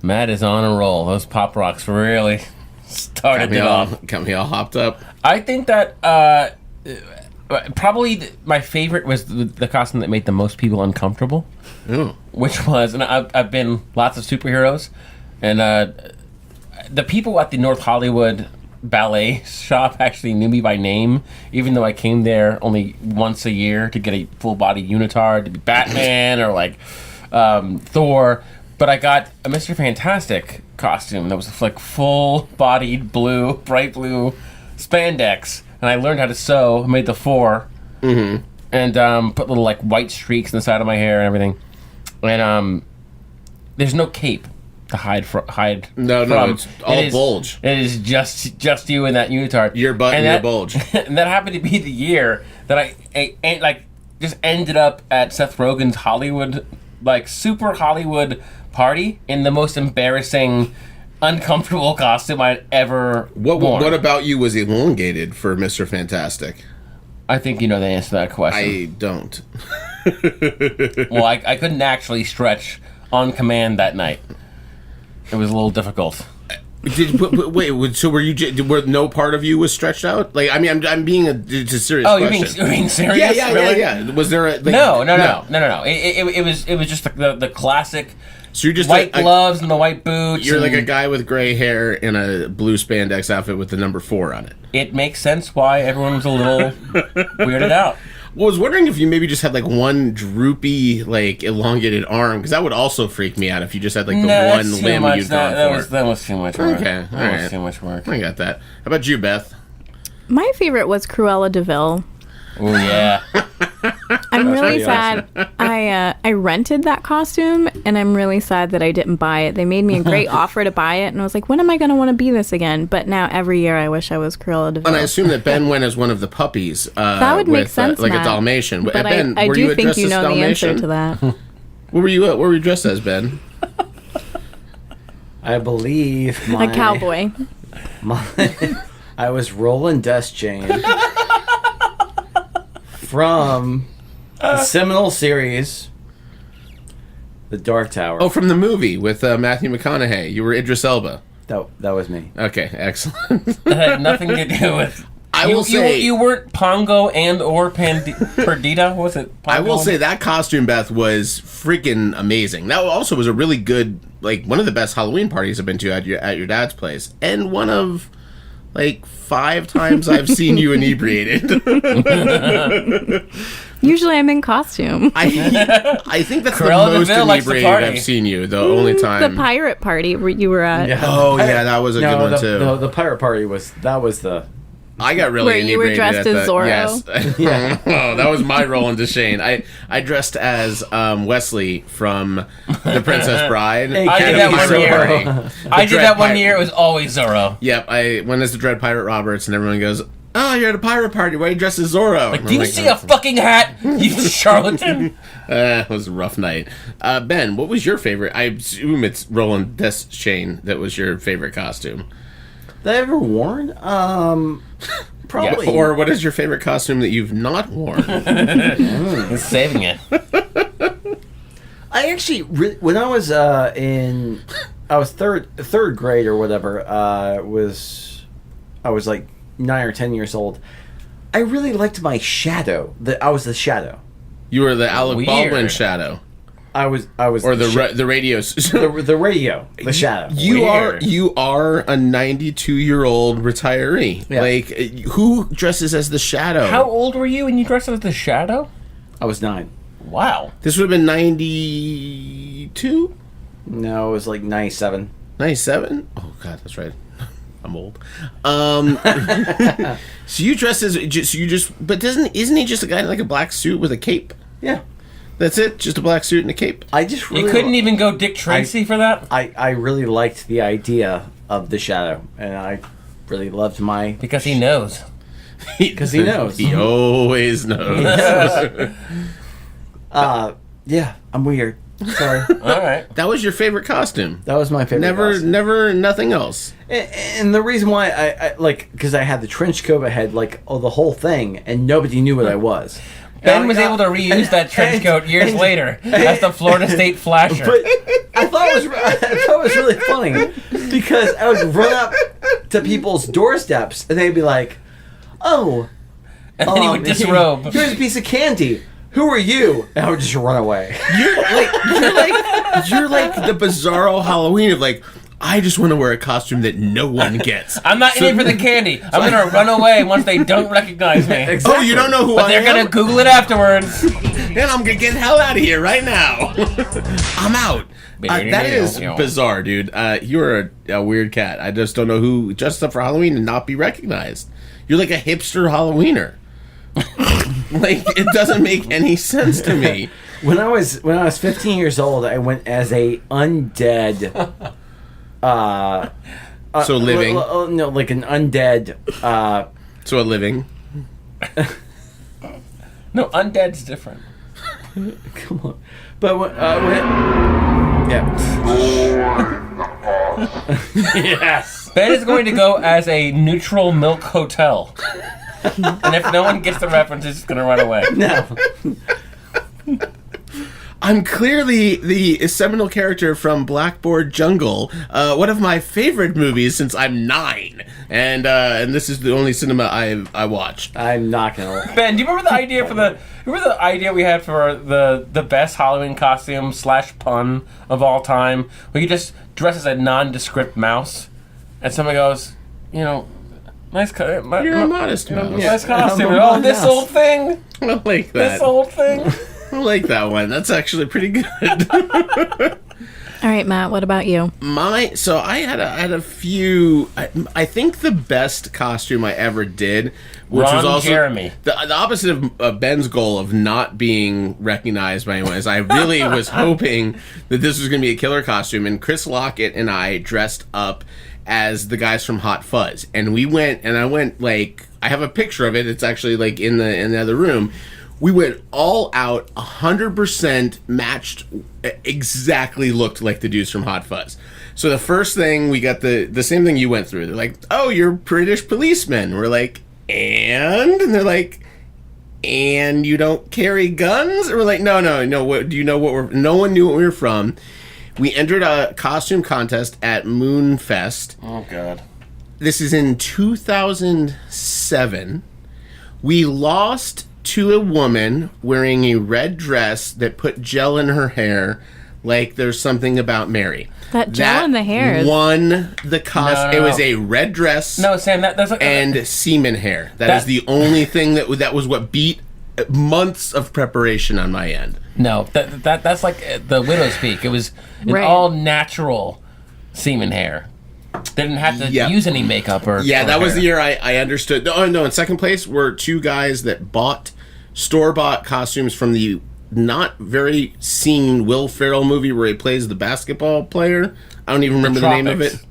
Matt is on a roll. Those Pop Rocks really started it off. Got me all hopped up. I think that probably my favorite was the costume that made the most people uncomfortable. Ooh. Which was, and I've been lots of superheroes, and the people at the North Hollywood ballet shop actually knew me by name, even though I came there only once a year to get a full body unitard to be Batman or like Thor. But I got a Mr. Fantastic costume that was like full bodied blue, bright blue spandex, and I learned how to sew. Made the 4, and put little like white streaks in the side of my hair and everything. And there's no cape to hide from. No, it's all bulge. It is just you in that unitard. Your butt and your bulge. And that happened to be the year that I like just ended up at Seth Rogen's Hollywood, like super Hollywood party in the most embarrassing, uncomfortable costume I'd ever worn. What about you was elongated for Mr. Fantastic? I think you know the answer to that question. I don't. Well, I couldn't actually stretch on command that night. It was a little difficult. Wait, so were no part of you was stretched out? Like, I mean, I'm being it's a serious question. You're being serious? Yeah. Was there a... Like, No. It was just the classic... So you're just white gloves and the white boots. You're like a guy with gray hair in a blue spandex outfit with the number 4 on it. It makes sense why everyone was a little weirded out. Well, I was wondering if you maybe just had like one droopy, like elongated arm, because that would also freak me out if you just had like the one limb you'd gone for. That was too much work. Okay, all right. Was too much work. I got that. How about you, Beth? My favorite was Cruella de Vil. Oh yeah. I'm really sad. I rented that costume, and I'm really sad that I didn't buy it. They made me a great offer to buy it, and I was like, when am I going to want to be this again? But now every year I wish I was Cruella de Vil. And I assume that Ben went as one of the puppies. That would make sense, like Matt. a Dalmatian. But Ben, I were do you think you as know the Dalmatian? answer to that. What were you dressed as, Ben? I believe A cowboy. I was Roland Deschain from the seminal series, The Dark Tower. Oh, from the movie with Matthew McConaughey. You were Idris Elba. That was me. Okay, excellent. That had nothing to do with... I will say... You weren't Pongo and or Perdita? What was it? Pongo? I will say that costume, Beth, was freaking amazing. That also was a really good, like, one of the best Halloween parties I've been to at your dad's place. And one of... like 5 times I've seen you inebriated. Usually I'm in costume. I think that's Cruella the most DeVille likes to inebriated party. I've seen you. The only time. The pirate party where you were at. Yeah. Oh yeah, that was a good one too. No, the pirate party was the. I got really Where you were inebriated dressed at as the, Zorro? Yes. Oh, that was my role in Deshane. I dressed as Wesley from The Princess Bride. I did that one year. I did that one year. It was always Zorro. Yep, I went as the Dread Pirate Roberts, and everyone goes, "Oh, you're at a pirate party. Why are you dressed as Zorro?" Like, do you see a fucking hat, you charlatan? It was a rough night. Ben, what was your favorite? I assume it's Roland Deschain that was your favorite costume. That I ever worn? Probably. Yeah. Or what is your favorite costume that you've not worn? He's saving it. I actually, when I was I was third grade or whatever. I was like 9 or 10 years old. I really liked my shadow. I was the shadow. You were the Alec Baldwin shadow. I was, or the radio, the radio, the shadow. You are a 92-year-old retiree. Yeah. Like, who dresses as the shadow? How old were you when you dressed as the shadow? I was 9. Wow. This would have been 92. No, it was like 97. 97? Oh God, that's right. I'm old. So you dress as but isn't he just a guy in like a black suit with a cape? Yeah. That's it? Just a black suit and a cape? I just really You couldn't even go Dick Tracy for that? I really liked the idea of the shadow, and I really loved my... Because he knows. Because he knows. He always knows. Yeah, I'm weird. Sorry. All right. That was your favorite costume? That was my favorite costume. Never, nothing else. And the reason why I like, because I had the trench coat, I had like the whole thing, and nobody knew what I was. Ben was able to reuse that trench coat years later as the Florida State Flasher. But I thought it was really funny because I would run up to people's doorsteps and they'd be like, "Oh," and then he would disrobe. Here's a piece of candy. Who are you? And I would just run away. You're like the bizarro Halloween of like, I just want to wear a costume that no one gets. I'm not in it for the candy. I'm going to run away once they don't recognize me. Exactly. Oh, you don't know who I am? But they're going to Google it afterwards. Then I'm going to get the hell out of here right now. I'm out. That is bizarre, dude. You're a weird cat. I just don't know who dressed up for Halloween and not be recognized. You're like a hipster Halloweener. Like, it doesn't make any sense to me. When I was 15 years old, I went as a undead... so living. No, like an undead. So a living. No, undead's different. Come on, but yeah. Yes. Ben is going to go as a neutral milk hotel, and if no one gets the reference, he's just going to run away. No. I'm clearly the seminal character from Blackboard Jungle, one of my favorite movies since I'm 9, and this is the only cinema I watched. I'm not gonna. Ben, do you remember the idea we had for the best Halloween costume / pun of all time? Where you just dress as a nondescript mouse, and someone goes, nice. You're a modest mouse. Nice costume. Oh, this old thing. I like that. This old thing. I like that one. That's actually pretty good. All right, Matt, what about you? So I had a few. I think the best costume I ever did, which was also Jeremy. The opposite of Ben's goal of not being recognized by anyone, is I really was hoping that this was going to be a killer costume. And Chris Lockett and I dressed up as the guys from Hot Fuzz, and I went like, I have a picture of it. It's actually like in the other room. We went all out, 100% matched, exactly looked like the dudes from Hot Fuzz. So the first thing, we got the same thing you went through. They're like, "Oh, you're British policemen." We're like, "And?" And they're like, "And you don't carry guns?" And we're like, No. What do you know what we're... No one knew what we were from. We entered a costume contest at Moonfest. Oh, God. This is in 2007. We lost to a woman wearing a red dress that put gel in her hair, like there's something about Mary. That gel in the hair won the costume. No. It was a red dress. No, Sam, that's and semen hair. That is the only thing that was what beat months of preparation on my end. No, that's like the widow's peak. It was an all natural semen hair. They didn't have to use any makeup or that was hair. the year I understood. No, in second place were two guys that bought store-bought costumes from the not very seen Will Ferrell movie where he plays the basketball player. I don't even remember the name of it.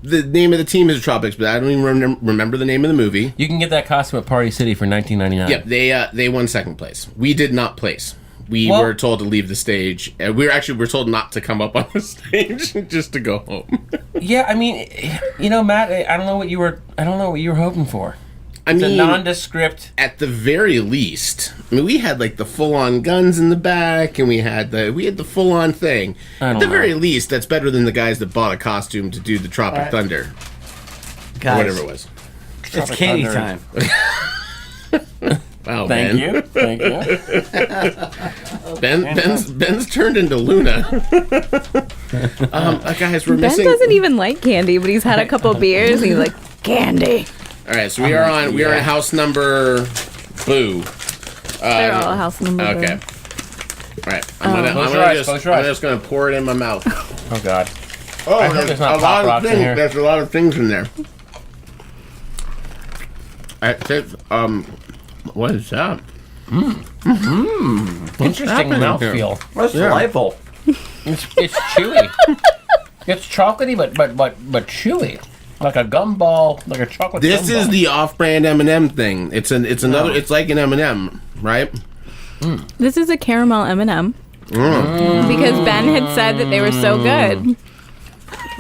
The name of the team is Tropics, but I don't even remember the name of the movie. You can get that costume at Party City for $19.99. Yep, they won second place. We did not place. We were told to leave the stage. And we were told not to come up on the stage, just to go home. Yeah, I mean, Matt, I don't know what you were hoping for. It's a nondescript. At the very least, we had like the full-on guns in the back, and we had the full-on thing. At the very least, that's better than the guys that bought a costume to do the Tropic Thunder, guys, or whatever it was. It's candy time. Wow, Thank you. Ben's turned into Luna. Guys, we're missing. Ben doesn't even like candy, but he's had a couple beers and he's like, candy. All right, so we are on house number boo. They're all house number boo. Okay. All right, I'm just gonna pour it in my mouth. Oh God. Oh, I hope there's not a lot Pop of Rocks in things. here. There's a lot of things in there. What is that? Interesting mouthfeel. That's delightful. It's chewy. It's chocolatey, but chewy, like a gumball, like a chocolate. This gumball. is the off-brand M&M thing. It's another. It's like an M&M, right? This is a caramel M&M. Because Ben had said that they were so good.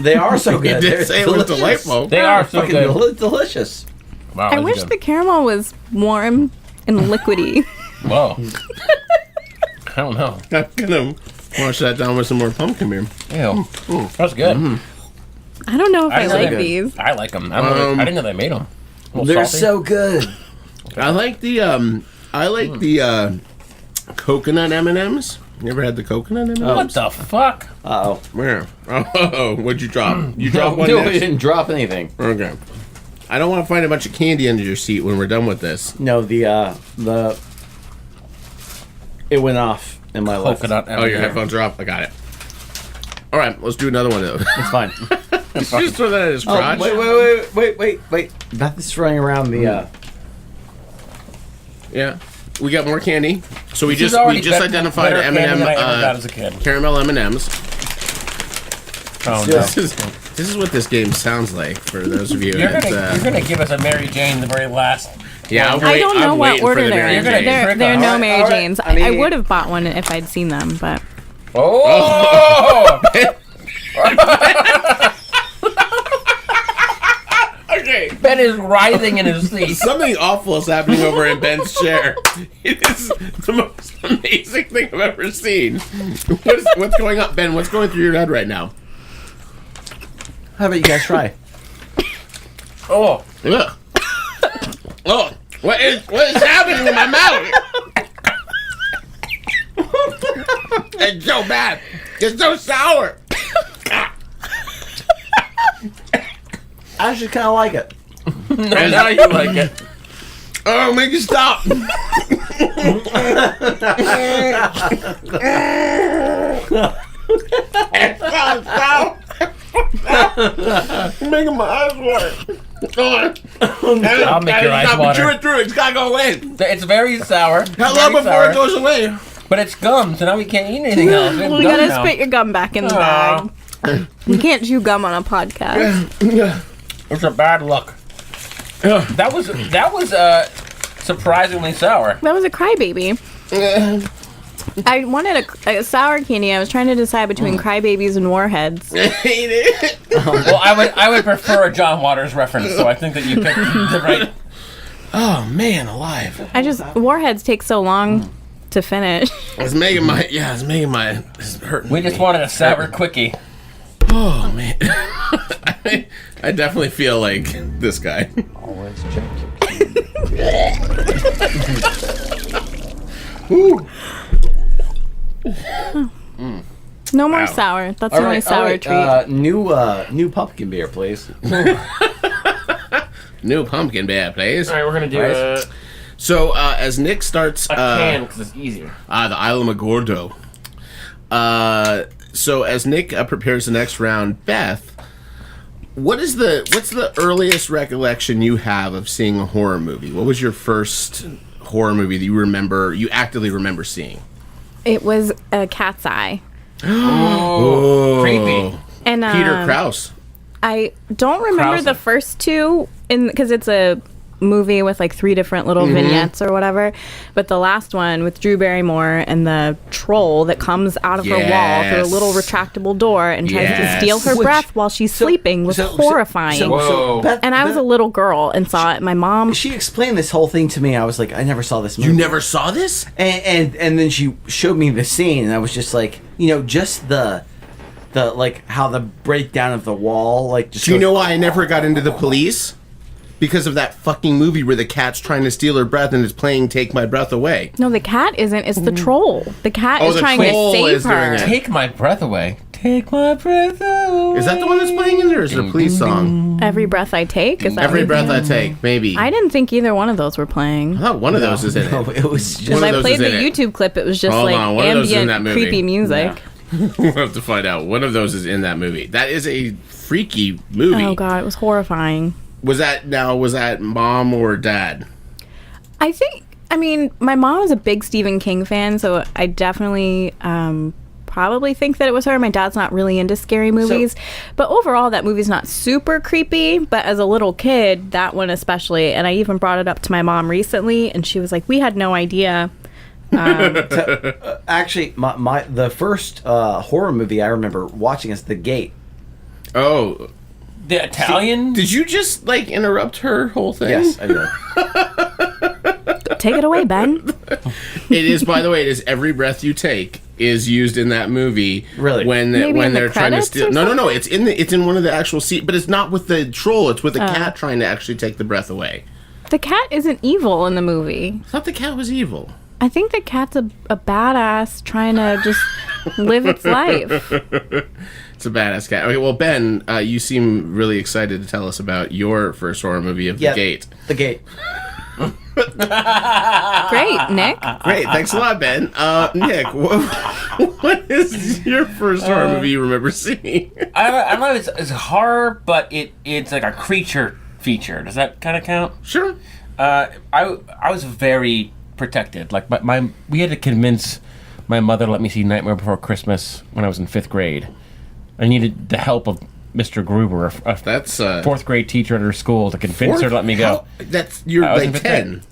They are so good. He did say it was delightful. They are so good. Delicious. Wow, I wish the caramel was warm and liquidy. Whoa. I don't know. I'm gonna wash that down with some more pumpkin beer. Ew. That's good. I don't know if I like good. these. I like them. I didn't know they made them. They're so good. I like the coconut M&Ms. You ever had the coconut M&Ms? What the fuck? Uh-oh. Where? Oh, what'd you drop? You dropped one No, next? we didn't drop anything. Okay. I don't want to find a bunch of candy under your seat when we're done with this. No, it went off in my left. Coconut. Oh, your headphones are off? I got it. All right, let's do another one, though. It's fine. Did you just throw that at his crotch? Wait. Beth is throwing around the, Yeah. We got more candy. So we This is just already identified better candy M&M than I ever got as a kid. caramel M&Ms. Oh, no. This is what this game sounds like for those of you. You're gonna give us a Mary Jane the very last. Yeah, I don't know what order they're in. There are no Mary All right. Janes. I would have bought one if I'd seen them, but... Oh! Okay. Ben is writhing in his seat. Something awful is happening over in Ben's chair. It is the most amazing thing I've ever seen. What's going on, Ben? What's going through your head right now? How about you guys try? Oh. Ugh. Oh, what is happening in my mouth? It's so bad. It's so sour. I actually kind of like it. Now you like it. Oh, make it stop. Making my eyes water. I'll make your eyes water. Chew it through. It's gotta go away. It's very sour. How long before it goes away? But it's gum, so now we can't eat anything else. We gotta spit your gum back in the bag. You can't chew gum on a podcast. It's a bad look. That was surprisingly sour. That was a crybaby. I wanted a sour candy. I was trying to decide between crybabies and warheads. Hate it. Well, I would prefer a John Waters reference, so I think that you picked the right. Oh man, alive. Warheads take so long to finish. It's making my it's hurting. We just wanted a sour quickie. Oh man. I definitely feel like this guy. Always check Ooh. No more sour. That's the only sour treat. New pumpkin beer, please. New pumpkin beer, please. All right, we're gonna do So as Nick starts, I can because it's easier. The Isla Gordo. So as Nick prepares the next round, Beth, what's the earliest recollection you have of seeing a horror movie? What was your first horror movie that you actively remember seeing? It was a Cat's Eye. Oh, creepy. And Peter Krause. I don't remember the first two because it's a movie with like 3 different little vignettes or whatever, but the last one with Drew Barrymore and the troll that comes out of her wall through a little retractable door and tries to steal her breath while she's sleeping was horrifying. And I was a little girl and saw it. My mom, she explained this whole thing to me. I was like, I never saw this movie. You never saw this? And then she showed me the scene, and I was just like, just the like how the breakdown of the wall, like. Just Do you know why I never got into the police? Because of that fucking movie where the cat's trying to steal her breath and it's playing "Take My Breath Away." No, the cat isn't. It's the troll. The cat is trying to save her. Take my breath away. Take my breath away. Is that the one that's playing in there, or is it a police song? Every breath I take. Is that Every breath I take? Maybe. I didn't think either one of those were playing. I thought one of those is in it. No, it was just. Because I played the YouTube clip. It was just like ambient, creepy music. We'll have to find out. One of those is in that movie. That is a freaky movie. Oh god, it was horrifying. Was that mom or dad? I mean, my mom is a big Stephen King fan, so I definitely probably think that it was her. My dad's not really into scary movies, but overall that movie's not super creepy, but as a little kid, that one especially, and I even brought it up to my mom recently, and she was like, we had no idea. Actually, the first horror movie I remember watching is The Gate. Oh. The Italian? Did you just interrupt her whole thing? Yes, I did. Take it away, Ben. It is, by the way, it is Every Breath You Take is used in that movie. Really? When they're trying to steal. No. It's in one of the actual scenes, but it's not with the troll. It's with the cat trying to actually take the breath away. The cat isn't evil in the movie. I thought the cat was evil. I think the cat's a badass trying to just live its life. It's a badass cat. Okay, well, Ben, you seem really excited to tell us about your first horror movie of The Gate. The Gate. Great, Nick. Great, thanks a lot, Ben. Nick, what is your first horror movie you remember seeing? I don't know if it's horror, but it's like a creature feature. Does that kind of count? Sure. I was very protected. Like we had to convince my mother to let me see Nightmare Before Christmas when I was in 5th grade. I needed the help of Mr. Gruber, that's 4th grade teacher at her school, to convince her to let me go. You're like 10.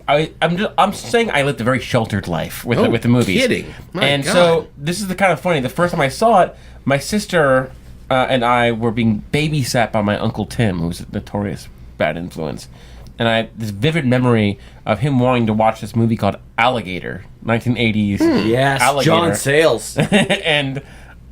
I'm saying I lived a very sheltered life with the movies. Kidding. And so this is the kind of funny. The first time I saw it, my sister and I were being babysat by my Uncle Tim, who's a notorious bad influence. And I had this vivid memory of him wanting to watch this movie called Alligator, 1980s. Yes, Alligator. John Sayles. And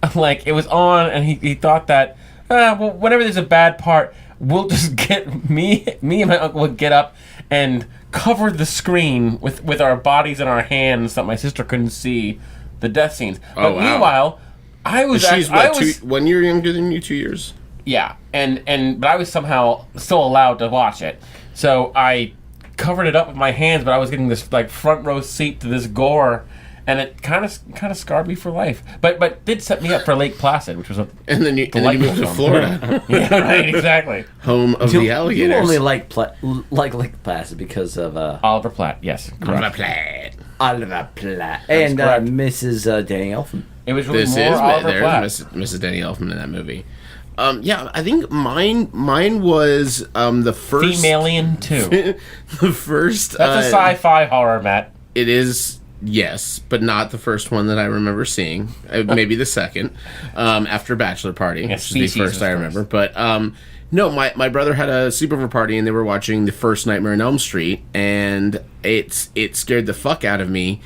it was on, and he thought that, well, whenever there's a bad part, we'll just get me and my uncle would get up and cover the screen with our bodies in our hands so that my sister couldn't see the death scenes. But meanwhile, I was 1 year younger than you, 2 years. Yeah, but I was somehow still allowed to watch it. So I covered it up with my hands, but I was getting this front row seat to this gore, and it kind of scarred me for life. But did set me up for Lake Placid, which was and then you moved to Florida. Yeah, right, exactly. Home of the alligators. You only like Lake Placid because of Oliver Platt. Yes, correct. Oliver Platt and Mrs. Danny Elfman. It was really Oliver Platt. Mrs. Danny Elfman in that movie. Yeah, I think mine was the first... Femalien 2. The first... That's a sci-fi horror, Matt. It is, yes, but not the first one that I remember seeing. Maybe the second, after Bachelor Party, which is the first I remember. But, no, my brother had a sleepover party, and they were watching the first Nightmare on Elm Street, and it scared the fuck out of me.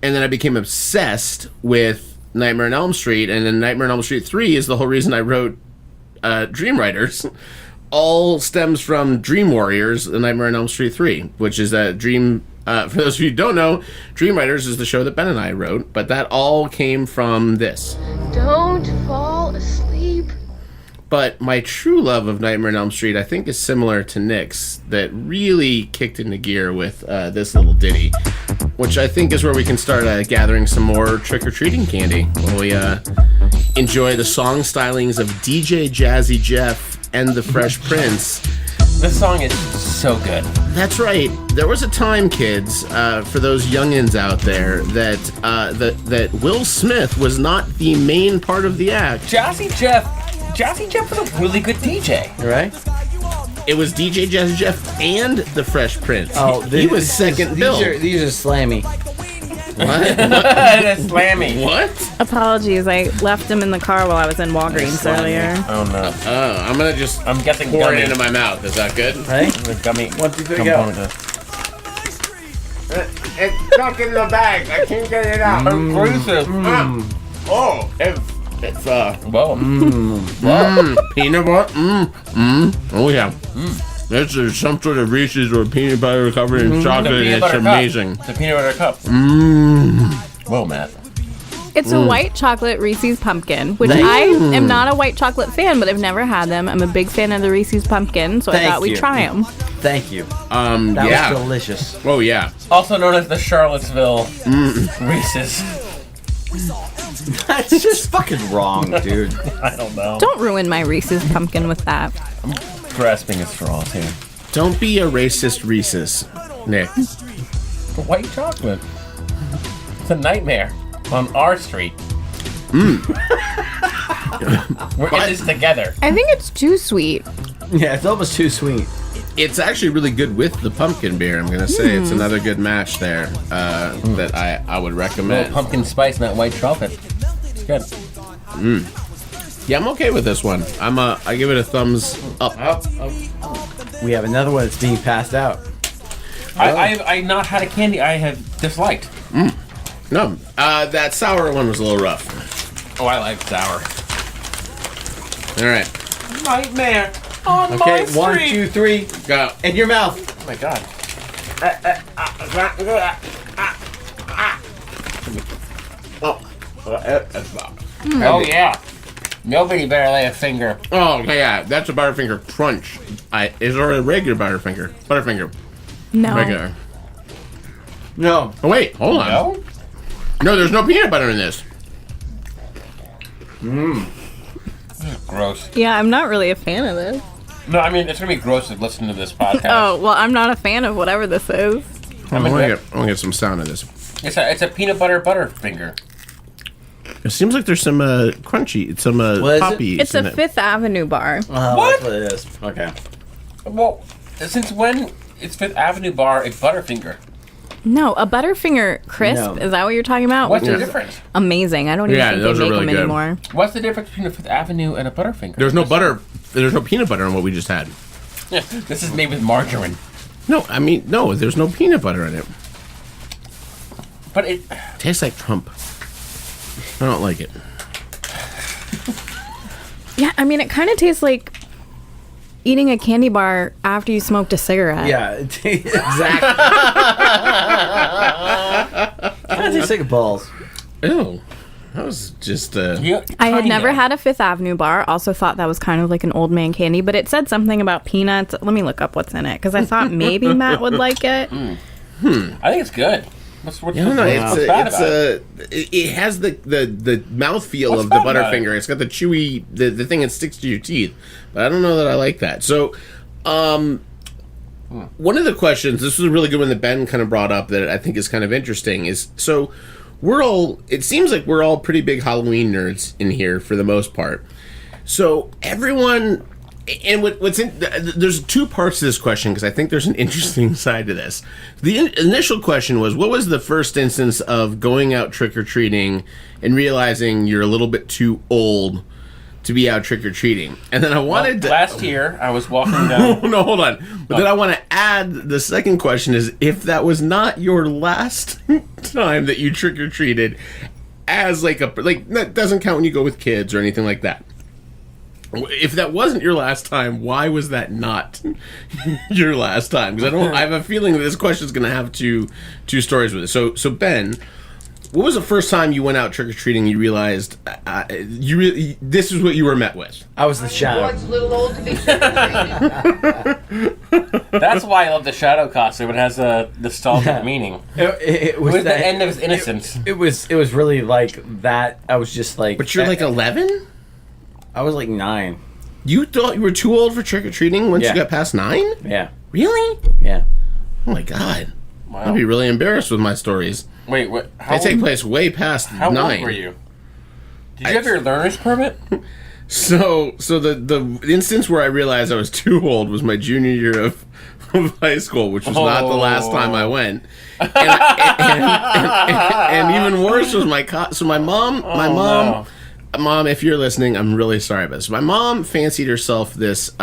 And then I became obsessed with Nightmare on Elm Street, and then Nightmare on Elm Street 3 is the whole reason I wrote Dream Writers. All stems from Dream Warriors, The Nightmare on Elm Street 3, which is a dream. For those of you who don't know, Dream Writers is the show that Ben and I wrote, but that all came from this. Don't fall asleep. But my true love of Nightmare on Elm Street, I think, is similar to Nick's, that really kicked into gear with this little ditty, which I think is where we can start gathering some more trick-or-treating candy, while we enjoy the song stylings of DJ Jazzy Jeff and the Fresh Prince. This song is so good. That's right. There was a time, kids, for those youngins out there, that Will Smith was not the main part of the act. Jazzy Jeff was a really good DJ. Right? It was DJ Jazzy Jeff and the Fresh Prince. Oh, he was second bill. These are slammy. What? That's slammy. What? Apologies, I left him in the car while I was in Walgreens earlier. Oh no. I'm guessing pour it into my mouth. Is that good? Right? The gummy. 1, 2, 3, go. It's stuck in the bag. I can't get it out. Oh, it's whoa. Peanut butter. Oh yeah. This is some sort of Reese's or peanut butter covered in chocolate. It's amazing. The peanut butter cup. Whoa, Matt. It's a white chocolate Reese's pumpkin, which I am not a white chocolate fan, but I've never had them. I'm a big fan of the Reese's pumpkin, so I thought we'd try them. Thank you. That was delicious. Oh yeah. Also known as the Charlottesville Reese's. That's just fucking wrong, dude. I don't know. Don't ruin my Reese's pumpkin with that. I'm grasping at straws here. Don't be a racist Reese's, Nick. The white chocolate. It's a nightmare on our street. We're in this together. I think it's too sweet. Yeah, it's almost too sweet. It's actually really good with the pumpkin beer. I'm gonna say it's another good match there that I would recommend. Pumpkin spice and that white chocolate. It's good. Yeah, I'm okay with this one. I give it a thumbs up. We have another one that's being passed out. I've not had a candy I have disliked. No, that sour one was a little rough. Oh, I like sour. All right. Nightmare on my Okay, street. 1, 2, 3, go. in your mouth. Oh my god. Oh yeah. Nobody better lay a finger. Oh, okay, yeah, that's a Butterfinger Crunch. Is there a regular Butterfinger? Butterfinger. No. Regular. No. Oh, wait, hold on. No? No, there's no peanut butter in this. Gross. Yeah, I'm not really a fan of this. No, I mean, it's going to be gross to listen to this podcast. Oh, well, I'm not a fan of whatever this is. I want to get some sound of this. It's a peanut butter Butterfinger. It seems like there's some crunchy, some poppies. It's a Fifth Avenue bar. What? That's what it is. Okay. Well, since when is Fifth Avenue bar a Butterfinger? No, a Butterfinger crisp. No. Is that what you're talking about? What's the difference? Amazing. I don't even think those they are make really them good. anymore. What's the difference between a Fifth Avenue and a Butterfinger? There's no butter. There's no peanut butter in what we just had. Yeah, this is made with margarine. No, I mean, no, there's no peanut butter in it. But it Tastes like Trump. I don't like it. Yeah, I mean, it kind of tastes like eating a candy bar after you smoked a cigarette. Yeah, exactly. Kind of tastes like balls. Ew. That was just I had never had a Fifth Avenue bar. Also thought that was kind of like an old man candy, but it said something about peanuts. Let me look up what's in it because I thought maybe Matt would like it. I think it's good. What's it has the mouthfeel of the Butterfinger. It's got the chewy, the thing that sticks to your teeth. But I don't know that I like that. So, one of the questions, this was a really good one that Ben kind of brought up that I think is kind of interesting, is so it seems like we're all pretty big Halloween nerds in here for the most part. So everyone, and there's two parts to this question because I think there's an interesting side to this. The initial question was, what was the first instance of going out trick-or-treating and realizing you're a little bit too old to be out trick-or-treating? And then I wanted to... Last year, I was walking down... No, hold on. But then I want to add, the second question is, if that was not your last time that you trick-or-treated as that doesn't count when you go with kids or anything like that. If that wasn't your last time, why was that not your last time? Because I have a feeling that this question is going to have two stories with it. So Ben, What was the first time you went out trick or treating? You realized this is what you were met with. I was the shadow. Boy's a little old to be That's why I love the shadow costume. It has a nostalgic meaning. It was the end of his innocence. It was really like that. I was just like. But you're like 11. I was like 9. You thought you were too old for trick or treating once you got past 9? Yeah. Really? Yeah. Oh my god. Wow. I'd be really embarrassed with my stories. Wait, what? They take place way past 9. How old were you? Did you have your learner's permit? So the instance where I realized I was too old was my junior year of high school, which was not the last time I went. And even worse was my mom. Mom, if you're listening, I'm really sorry about this. My mom fancied herself this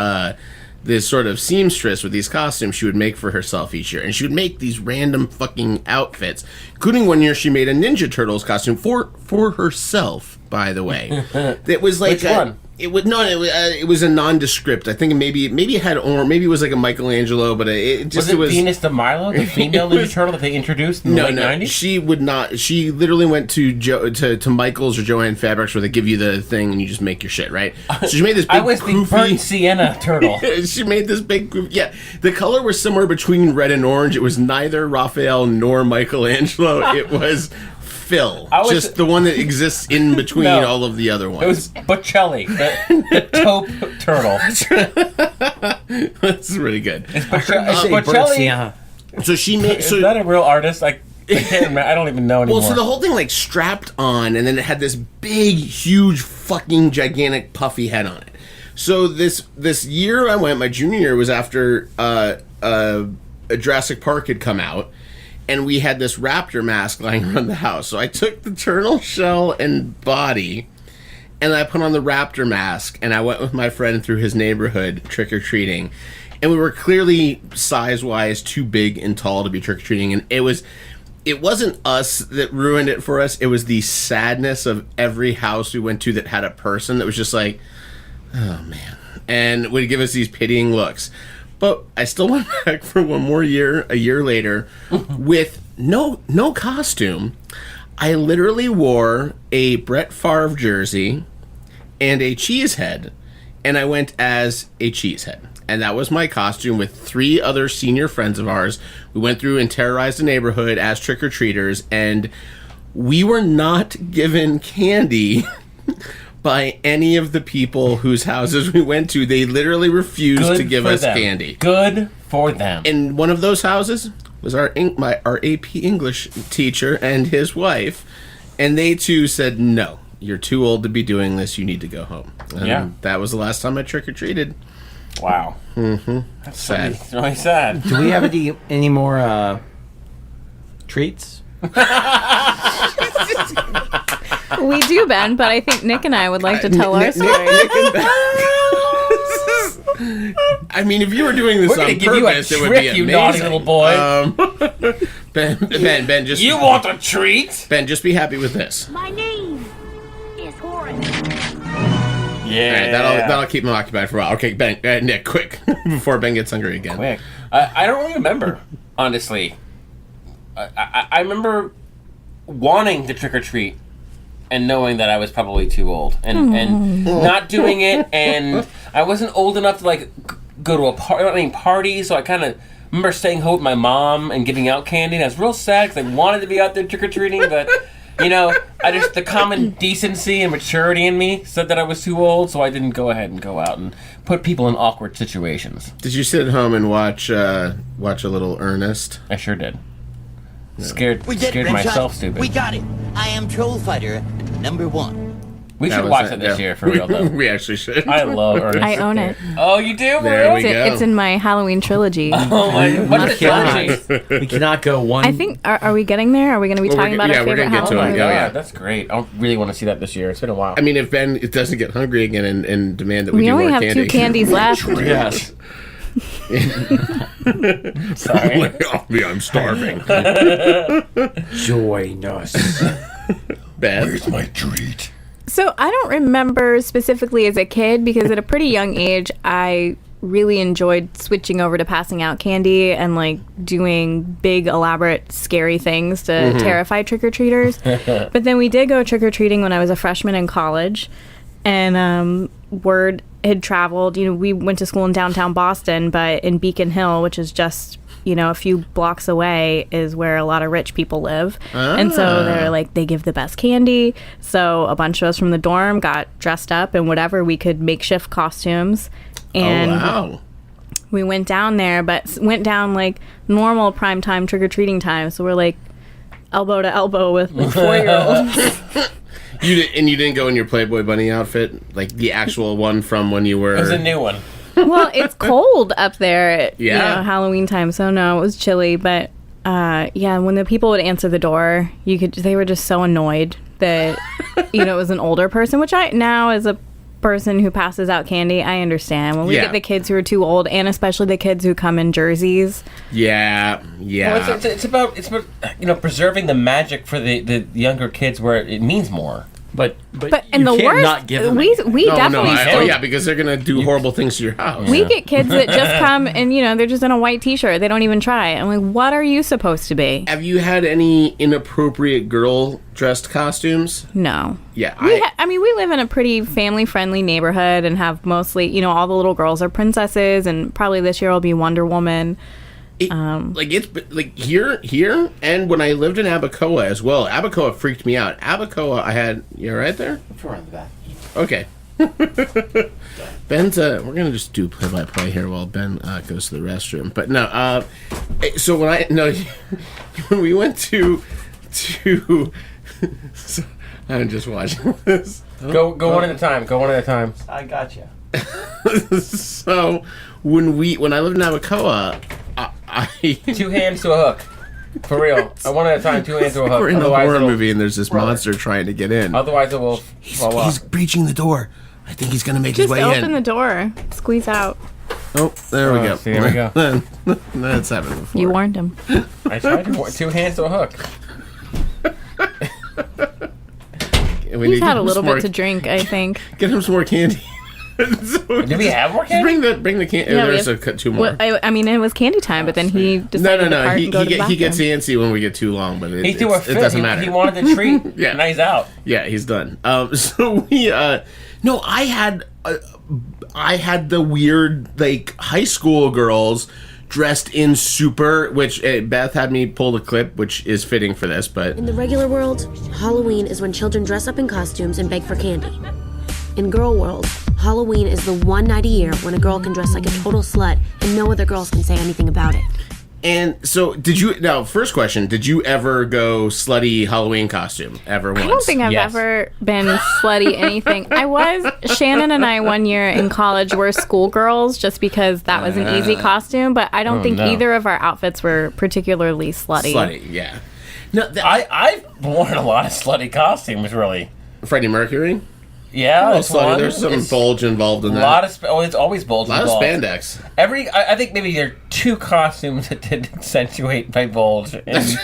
sort of seamstress with these costumes she would make for herself each year. And she would make these random fucking outfits. Including one year she made a Ninja Turtles costume for herself, by the way. It was like... Which one? It was a nondescript. I think maybe it had, or maybe it was like a Michelangelo, but it was Venus de Milo, the female Ninja Turtle that they introduced in the late 90s? She would not. She literally went to Michael's or Joanne Fabrics where they give you the thing and you just make your shit, right? So she made this big I was the burnt sienna turtle. She made this big, the color was somewhere between red and orange. It was neither Raphael nor Michelangelo. It was Phil, just the one that exists in between all of the other ones. It was Bocelli, the taupe turtle. That's really good. It's Bocelli. So she made. Is that a real artist? I can't remember. I don't even know anymore. Well, so the whole thing like strapped on, and then it had this big, huge, fucking gigantic, puffy head on it. So this year I went, my junior year was after Jurassic Park had come out. And we had this raptor mask lying around the house. So I took the turtle shell and body, and I put on the raptor mask, and I went with my friend through his neighborhood trick-or-treating. And we were clearly, size-wise, too big and tall to be trick-or-treating. And it wasn't us that ruined it for us. It was the sadness of every house we went to that had a person that was just like, oh, man. And would give us these pitying looks. But I still went back for one more year, a year later, with no costume. I literally wore a Brett Favre jersey and a cheesehead, and I went as a cheesehead. And that was my costume with 3 other senior friends of ours. We went through and terrorized the neighborhood as trick-or-treaters, and we were not given candy by any of the people whose houses we went to. They literally refused to give us candy. Good for them. And one of those houses was our AP English teacher and his wife, and they too said, no, you're too old to be doing this, you need to go home. And that was the last time I trick-or-treated. Wow. Mm-hmm. That's sad. It's really sad. Do we have any more treats? We do, Ben, but I think Nick and I would like to tell our story. I mean, if you were doing this on purpose, it would be amazing. You naughty little boy. Ben, just... You want a treat? Ben, just be happy with this. My name is Horace. Yeah. All right, that'll keep him occupied for a while. Okay, Ben, Nick, quick, before Ben gets hungry again. Quick. I don't really remember, honestly. I remember wanting to trick-or-treat and knowing that I was probably too old and not doing it, and I wasn't old enough to like go to a party, so I kind of remember staying home with my mom and giving out candy, and I was real sad because I wanted to be out there trick-or-treating, but you know, the common decency and maturity in me said that I was too old, so I didn't go ahead and go out and put people in awkward situations. Did you sit at home and watch a little Ernest? I sure did. Scared myself stupid. We got it. I am Troll Fighter #1. We should watch it this year for real, though. We actually should. I love Ernest. I own it. Oh, you do? There we go. It's in my Halloween trilogy. Oh my! What's the trilogy? We cannot go one. I think. Are we getting there? Are we going to be talking about our favorite Halloween? Oh my God, that's great. I really want to see that this year. It's been a while. I mean, if Ben doesn't get hungry again and demand that we do more candy. We only have 2 candies left. Yes. Sorry. Off me, I'm starving. Join us. Beth, where's my treat? So I don't remember specifically as a kid because at a pretty young age I really enjoyed switching over to passing out candy and like doing big, elaborate, scary things to terrify trick-or-treaters. But then we did go trick-or-treating when I was a freshman in college, and word had traveled. You know, we went to school in downtown Boston, but in Beacon Hill, which is just, you know, a few blocks away, is where a lot of rich people live. And so they're like, they give the best candy. So a bunch of us from the dorm got dressed up in whatever we could, makeshift costumes. And we went down there, but went down like normal primetime trick-or-treating time. So we're like elbow to elbow with like 4-year-olds. You didn't go in your Playboy Bunny outfit? Like the actual one from when you were... It was a new one. Well, it's cold up there at Yeah. you know, Halloween time, so no, it was chilly. But yeah, when the people would answer the door, they were just so annoyed that you know it was an older person. Which I now, as a person who passes out candy, I understand. When we get the kids who are too old, and especially the kids who come in jerseys. Yeah. Well, it's about you know, preserving the magic for the younger kids where it means more. But and the worst, not give them we definitely still, yeah, because they're gonna do horrible things to your house. We get kids that just come and, you know, they're just in a white t-shirt. They don't even try. I'm like, what are you supposed to be? Have you had any inappropriate girl dressed costumes? No. Yeah, I mean, we live in a pretty family-friendly neighborhood and have mostly, you know, all the little girls are princesses, and probably this year will be Wonder Woman. Here, and when I lived in Abacoa as well. Abacoa freaked me out. Abacoa, you're right there? It's around the back. Okay. Ben's, we're going to just do play-by-play here while Ben goes to the restroom. But no, so when we went to so, I'm just watching this. Go one at a time. Go one at a time. I got you. So when I lived in Abacoa, two hands to a hook. For real. One at a time, 2 hands to a hook. We're in a horror movie and there's this monster trying to get in. Otherwise it will fall off. He's breaching the door. I think he's going to make his way in. Just open the door. Squeeze out. Oh, there we go. See, there we go. That's happened before. You warned him. I tried to 2 hands to a hook. He's had a little bit to drink, I think. Get him some more candy. Do we have more candy? Bring the candy. Yeah, there's 2 more. Well, I mean, it was candy time, but then he decided No. to He gets antsy when we get too long, but it doesn't matter. He wanted the treat. Yeah. Now he's out. Yeah, he's done. So we no, I had the weird like high school girls dressed in super, which Beth had me pull the clip, which is fitting for this. But in the regular world, Halloween is when children dress up in costumes and beg for candy. In girl world, Halloween is the one night a year when a girl can dress like a total slut and no other girls can say anything about it. And so, first question, did you ever go slutty Halloween costume ever once? I don't think I've ever been slutty anything. Shannon and I one year in college were schoolgirls just because that was an easy costume, but I don't think either of our outfits were particularly slutty. Slutty, yeah. No, I've worn a lot of slutty costumes, really. Freddie Mercury? Yeah, that's slutty. There's some bulge involved in that. It's always bulge involved. A lot of spandex. I think maybe there are 2 costumes that did accentuate my bulge. And maybe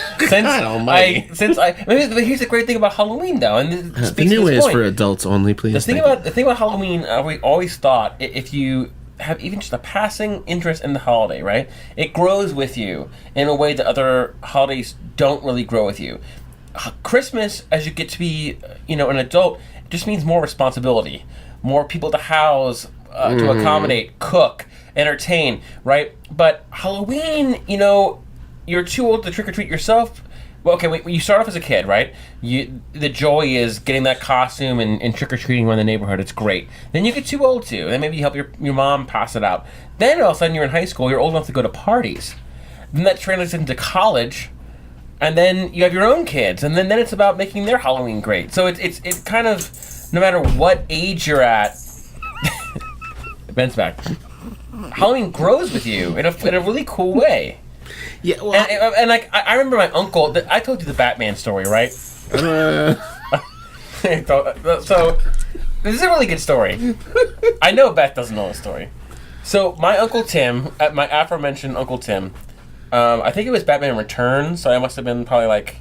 here's the great thing about Halloween, though, and the new way is for adults only, please. The thing about Halloween, we always thought if you have even just a passing interest in the holiday, right, it grows with you in a way that other holidays don't really grow with you. Christmas, as you get to be, an adult, just means more responsibility, more people to house, to accommodate, cook, entertain, right? But Halloween, you're too old to trick-or-treat yourself. Well, okay, when you start off as a kid, right? The joy is getting that costume and trick-or-treating around the neighborhood. It's great. Then you get too old to. Then maybe you help your mom pass it out. Then all of a sudden you're in high school. You're old enough to go to parties. Then that translates into college. And then you have your own kids, and then it's about making their Halloween great. So it's kind of, no matter what age you're at, Ben's back. Halloween grows with you in a really cool way. Yeah, well, and I remember my uncle. I told you the Batman story, right? So this is a really good story. I know Beth doesn't know the story. So my Uncle Tim, my aforementioned Uncle Tim. I think it was Batman Returns, so I must have been probably like...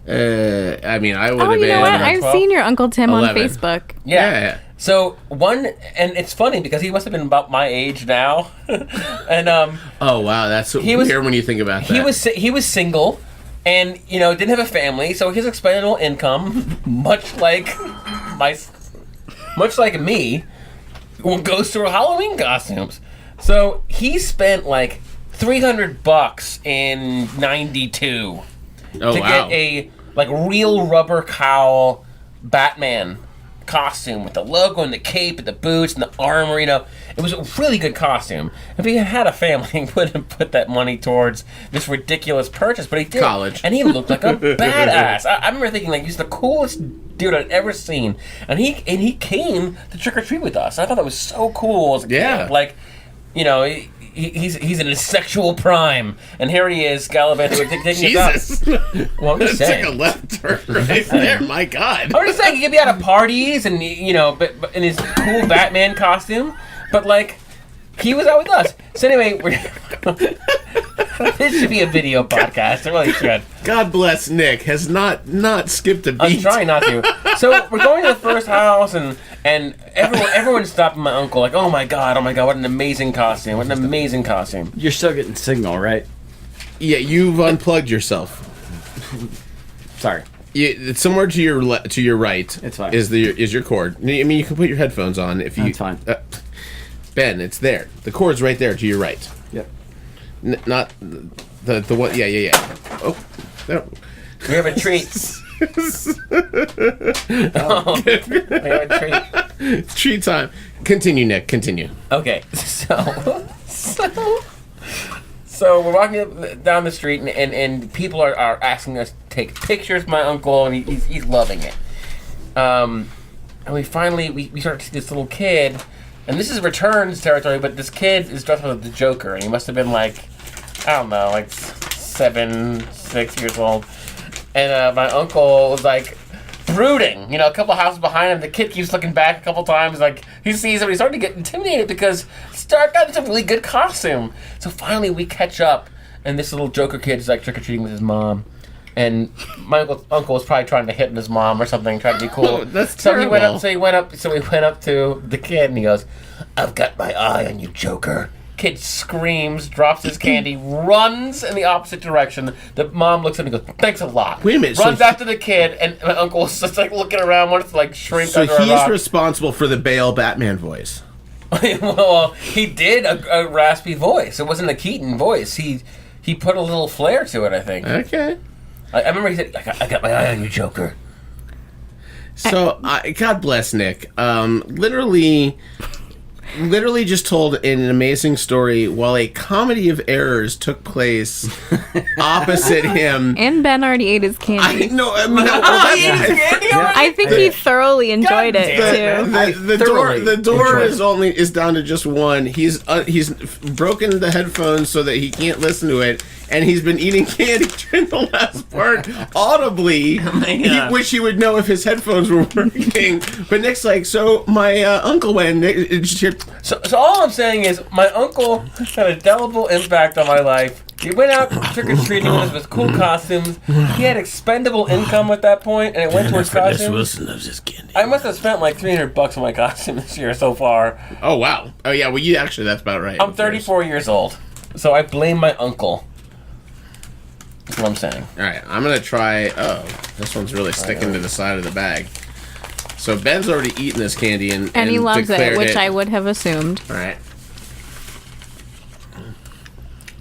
I would have been... you know what? I've seen your Uncle Tim 11. on Facebook. Yeah. So and it's funny because he must have been about my age now, and oh wow, that's weird when you think about that. He was single, and didn't have a family, so his expendable income, much like me, goes to Halloween costumes. So he spent like $300 in '92 to get a real rubber cowl Batman costume with the logo and the cape and the boots and the armor. It was a really good costume. If he had a family, he wouldn't put that money towards this ridiculous purchase, but he did. College. And he looked like a badass. I remember thinking he's the coolest dude I'd ever seen. And he came to trick or treat with us. I thought that was so cool as a kid. He's in his sexual prime, and here he is gallivanting, taking Jesus. It up. Well, I'm just saying. Took a left turn right there. My God. I'm just saying he could be out of parties and but in his cool Batman costume, but he was out with us. So anyway, this should be a video podcast. It really should. God bless Nick has not skipped a beat. I'm trying not to. So we're going to the first house, and everyone's stopping my uncle like, oh my god, what an amazing costume! What an amazing costume! You're still getting signal, right? Yeah, you've unplugged yourself. Sorry. It's somewhere to your right. It's fine. Is your cord? I mean, you can put your headphones on if you. That's fine. Ben, it's there. The cord's right there to your right. Yep. Not the one. Yeah. Oh, no. We have a treat. We have a treat. Treat time. Continue, Nick. Continue. Okay, so we're walking down the street, and people are asking us to take pictures of my uncle, and he's loving it. And we finally we start to see this little kid. And this is Returns territory, but this kid is dressed as the Joker, and he must have been I don't know, 6 years old. And my uncle was brooding, a couple houses behind him. The kid keeps looking back a couple times, he sees him. He's starting to get intimidated because Stark got a really good costume. So finally we catch up, and this little Joker kid is trick-or-treating with his mom. And my uncle was probably trying to hit his mom or something, trying to be cool. Oh, that's terrible. He went up to the kid, and he goes, "I've got my eye on you, Joker." Kid screams, drops his candy, runs in the opposite direction. The mom looks at him and goes, "Thanks a lot." Wait a minute. Runs after the kid, and my uncle was just looking around, wants to shrink so under a rock. So he's responsible for the Bale Batman voice. Well, he did a raspy voice. It wasn't a Keaton voice. He put a little flair to it, I think. Okay. I remember he said, I got my eye on you, Joker. So, God bless Nick. Literally just told an amazing story while a comedy of errors took place opposite him. And Ben already ate his candy. I think he thoroughly enjoyed it too. The door is down to just one. He's broken the headphones so that he can't listen to it, and he's been eating candy during the last part audibly. Which he would know if his headphones were working. But Nick's so my uncle went. So all I'm saying is my uncle had a indelible impact on my life. He went out trick-or-treating with us with cool costumes. He had expendable income at that point, and it went towards costumes. Wilson loves his candy. I must have spent $300 on my costume this year so far. Oh, wow. Oh, yeah, well, that's about right. I'm 34 years old, so I blame my uncle. That's what I'm saying. All right, I'm going to try... Oh, this one's really sticking to the side of the bag. So Ben's already eaten this candy and he loves it, which I would have assumed. All right.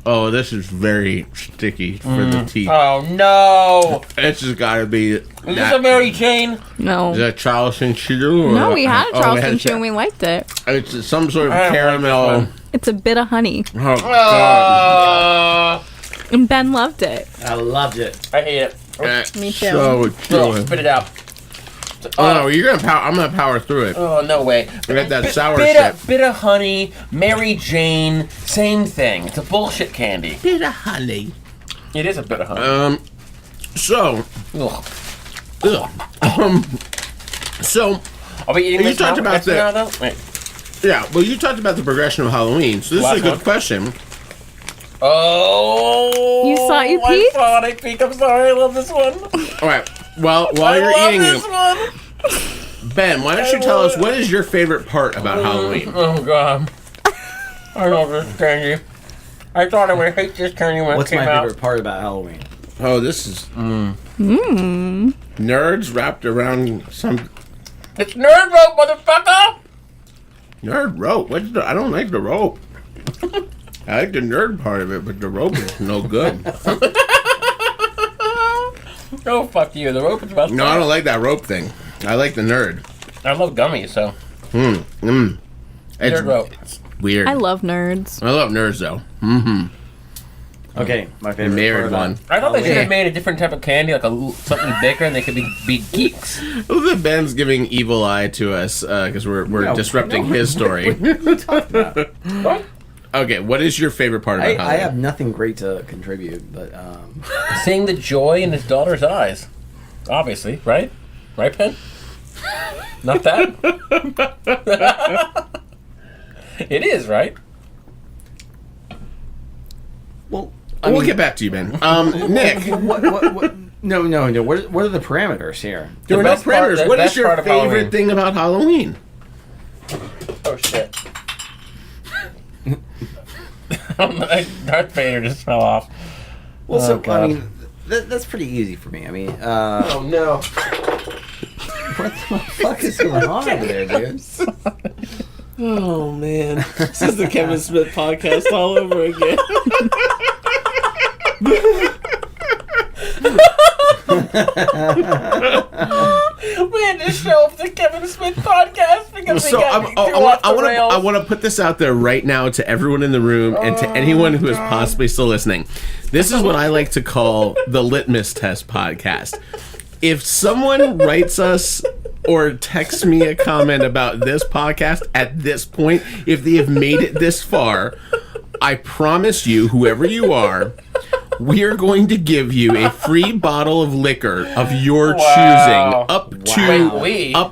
Oh, this is very sticky for the teeth. Oh, no. This has got to be... Is this a Mary Jane? No. Is that Charleston Chew? No, we had a Charleston Chew and we liked it. It's some sort of caramel. It's a bit of honey. Oh, God. And Ben loved it. I loved it. I hate it. Me too. So spit it out. Oh, no, you're gonna I'm gonna power through it. Oh, no way. I got that sour shit. Bit of honey, Mary Jane, same thing. It's a bullshit candy. Bit of honey. It is a bit of honey. So. So. Are we eating this talked about now, though? Wait. Yeah, well, you talked about the progression of Halloween, so this is a good question. Oh! You saw you peeked? I peeked. I'm sorry. I love this one. All right. Well, while you're eating this it, one. Ben, why don't you tell us what is your favorite part about Halloween? Oh God, I love this candy. I thought I would hate this candy when What's it came my out. favorite part about Halloween? Oh, this is nerds wrapped around some It's nerd rope, motherfucker. nerd rope. I don't like the rope. I like the nerd part of it, but the rope is no good. Oh fuck you! The rope is about. No, I don't like that rope thing. I like the nerd. I love gummies, so. It's Nerd rope. weird. I love nerds. I love nerds though. Okay, my favorite Married part one. about I thought they should have Halloween. made a different type of candy, like something bigger, and they could be geeks. The Ben's giving evil eye to us because we're disrupting his story. What are you talking about? What? Okay, what is your favorite part about I Halloween? have nothing great to contribute, but Seeing the joy in his daughter's eyes, obviously, right? Right, Pen? Not that. It is, right? well, We'll get back to you, Ben. Nick, what? No. What are the parameters here? there were no parameters. What is your part of favorite Halloween. thing about Halloween? Oh shit! Darth Vader just fell off. Well, so God. I mean, that's pretty easy for me. I mean, Oh no! what the fuck is going on over there, dude? Oh man, this is the Kevin Smith podcast all over again. We had to show up the Kevin Smith podcast because So we got I want to put this out there right now to everyone in the room and to anyone who is possibly still listening. This is what I like to call the litmus test podcast. If someone writes us or texts me a comment about this podcast at this point, if they have made it this far, I promise you, whoever you are, we are going to give you a free bottle of liquor of your choosing, up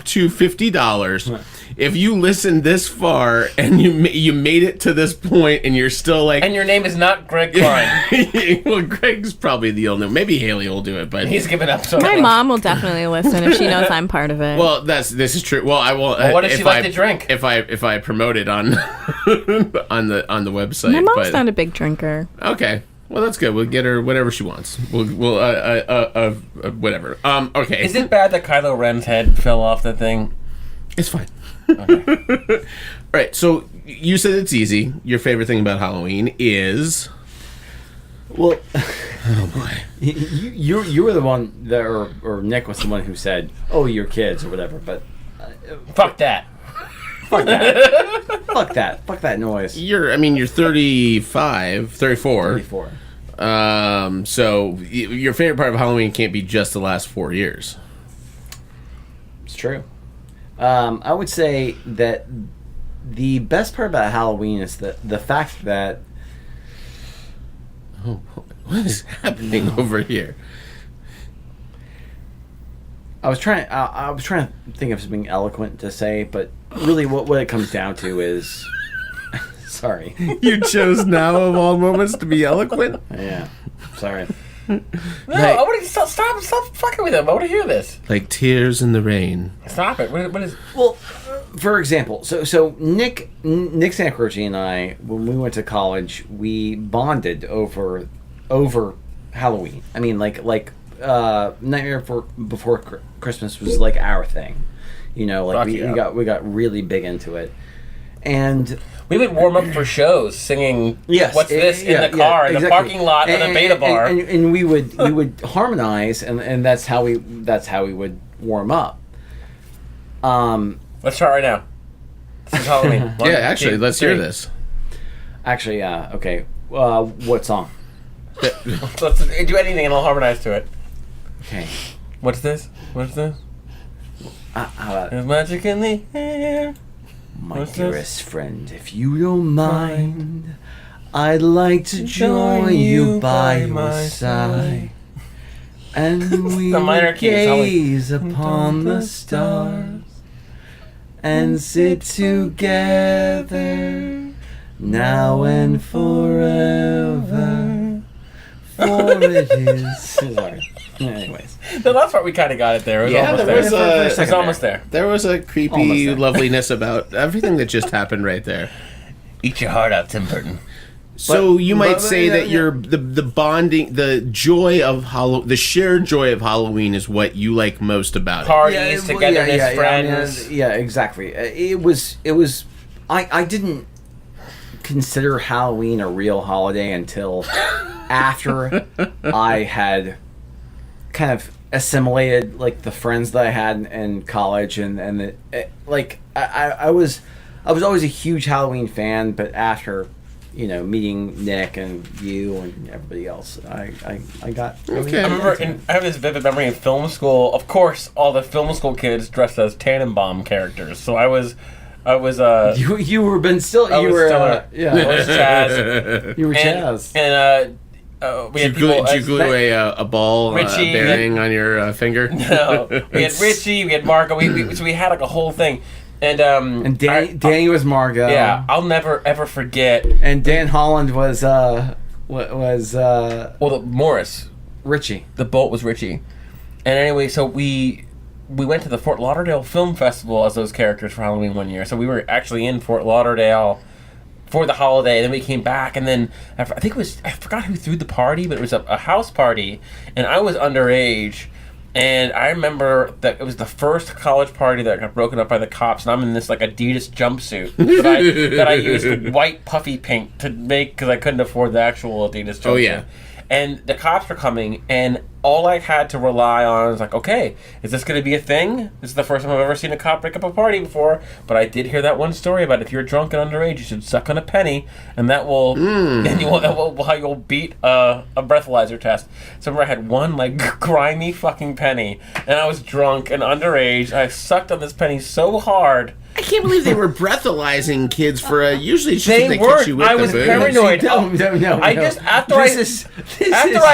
to $50. If you listen this far and you made it to this point and you're still like, and your name is not Greg Klein. well, Greg's probably the only. Maybe Haley will do it, but He's given up so My much. mom will definitely listen if she knows I'm part of it. Well, this is true. Well, I will. Well, what does she like to drink? If I promote it on on the website. My mom's but, not a big drinker. Okay. Well, that's good. We'll get her whatever she wants. We'll whatever. Okay. Is it bad that Kylo Ren's head fell off the thing? It's fine. Okay. All right. So you said it's easy. Your favorite thing about Halloween is. Well, oh boy. You were the one that, or Nick was the one who said, "Oh, your kids" or whatever. But fuck that. Fuck that. Fuck that. Fuck that noise. You're 35, 34. 34. So your favorite part of Halloween can't be just the last 4 years. It's true. I would say that the best part about Halloween is the fact that. Oh, what is happening over here? I was trying to think of something eloquent to say, but really, what it comes down to is. Sorry. You chose now of all moments to be eloquent? Yeah. Sorry. No, I want to stop fucking with him. I want to hear this. Like tears in the rain. Stop it. What is? Well, for example, so Nick Sanacroce and I, when we went to college, we bonded over Halloween. I mean, like Nightmare Before Christmas was like our thing. You know, like we got really big into it, and we would warm up for shows singing. Yes, what's this in the car in the parking lot of the Beta Bar, and we would harmonize, and that's how we would warm up. Let's try right now. This is Halloween. Yeah, actually, let's hear this. Actually, yeah. Okay. What song? Let's do anything and I'll harmonize to it. Okay. What's this? What's this? There's magic in the air. My dearest friend, if you don't mind, I'd like to join you by your side. And we gaze upon the stars and sit together now and forever. For it is. Sorry. Anyways. The The last part we kind of got it there. It was almost there. There was a creepy loveliness about everything that just happened right there. Eat your heart out, Tim Burton. So you might say that you're the bonding, the joy of the shared joy of Halloween is what you like most about it. Parties, togetherness, friends. Exactly. It was. I didn't consider Halloween a real holiday until after I had kind of assimilated like the friends that I had in college, and I was always a huge Halloween fan, but after meeting Nick and you and everybody else, I got okay. I have this vivid memory in film school. Of course, all the film school kids dressed as Tannenbaum characters. So I was you were Ben Stiller. I you was were Stiller. Yeah. I was Chaz. You were Chaz. And we had people. Did you glue a ball bearing on your finger? No, we had Richie. We had Margot. So we had like a whole thing. And Danny was Margot. Yeah, I'll never ever forget. And Dan Holland was Morris. Richie. The boat was Richie. And anyway, so we went to the Fort Lauderdale Film Festival as those characters for Halloween one year. So we were actually in Fort Lauderdale for the holiday. Then we came back, and then I forgot who threw the party, but it was a house party, and I was underage. And I remember that it was the first college party that got broken up by the cops, and I'm in this like Adidas jumpsuit that I used white puffy paint to make because I couldn't afford the actual Adidas jumpsuit. Oh yeah. And the cops were coming, and all I had to rely on was like, okay, is this going to be a thing? This is the first time I've ever seen a cop break up a party before. But I did hear that one story about if you're drunk and underage, you should suck on a penny, and that will you'll beat a breathalyzer test. So I remember I had one like grimy fucking penny, and I was drunk and underage. I sucked on this penny so hard. I can't believe they were breathalyzing kids for usually it's just they they weren't. catch you with I the was booze. paranoid. No. I just after I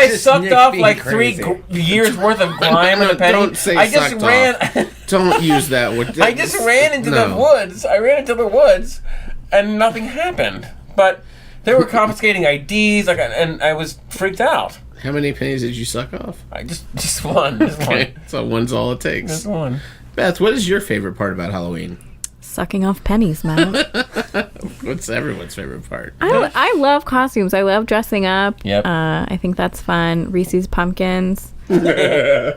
sucked off like 3 years worth of grime in the penny. Don't say I just sucked ran. Off. Don't use that word. I just ran into the woods. I ran into the woods, and nothing happened. But they were confiscating IDs, and I was freaked out. How many pennies did you suck off? I just one. Okay. So one's all it takes. Just one. Beth, what is your favorite part about Halloween? Sucking off pennies, man. What's everyone's favorite part? I love costumes. I love dressing up. Yep. I think that's fun. Reese's Pumpkins. I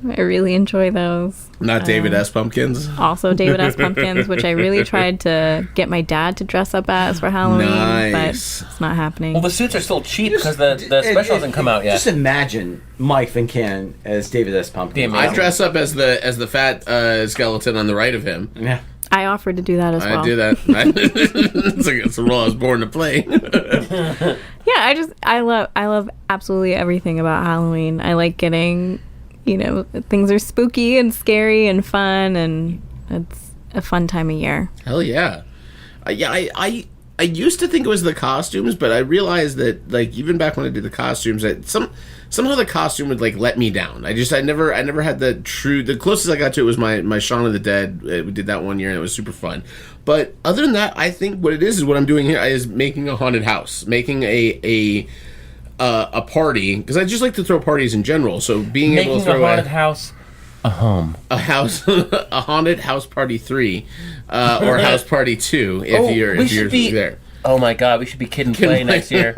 really enjoy those. Not David S. Pumpkins? Also David S. Pumpkins, which I really tried to get my dad to dress up as for Halloween, but it's not happening. Well, the suits are still cheap because the special hasn't come out yet. Just imagine Mike Fincan as David S. Pumpkins. I dress up as the fat skeleton on the right of him. Yeah. I offered to do that as well. I do that. It's a role I was born to play. Yeah, I love absolutely everything about Halloween. I like getting, things are spooky and scary and fun, and it's a fun time of year. Hell yeah. I used to think it was the costumes, but I realized that like even back when I did the costumes, that somehow the costume would like let me down. I never had the closest I got to it was my Shaun of the Dead. We did that one year and it was super fun. But other than that, I think what it is what I'm doing here is making a haunted house, making a party, because I just like to throw parties in general. So being able to throw a haunted house. A home. A house. A haunted house party 3. Or house party 2 if you're there. Oh my god, we should be Kid and Play next year.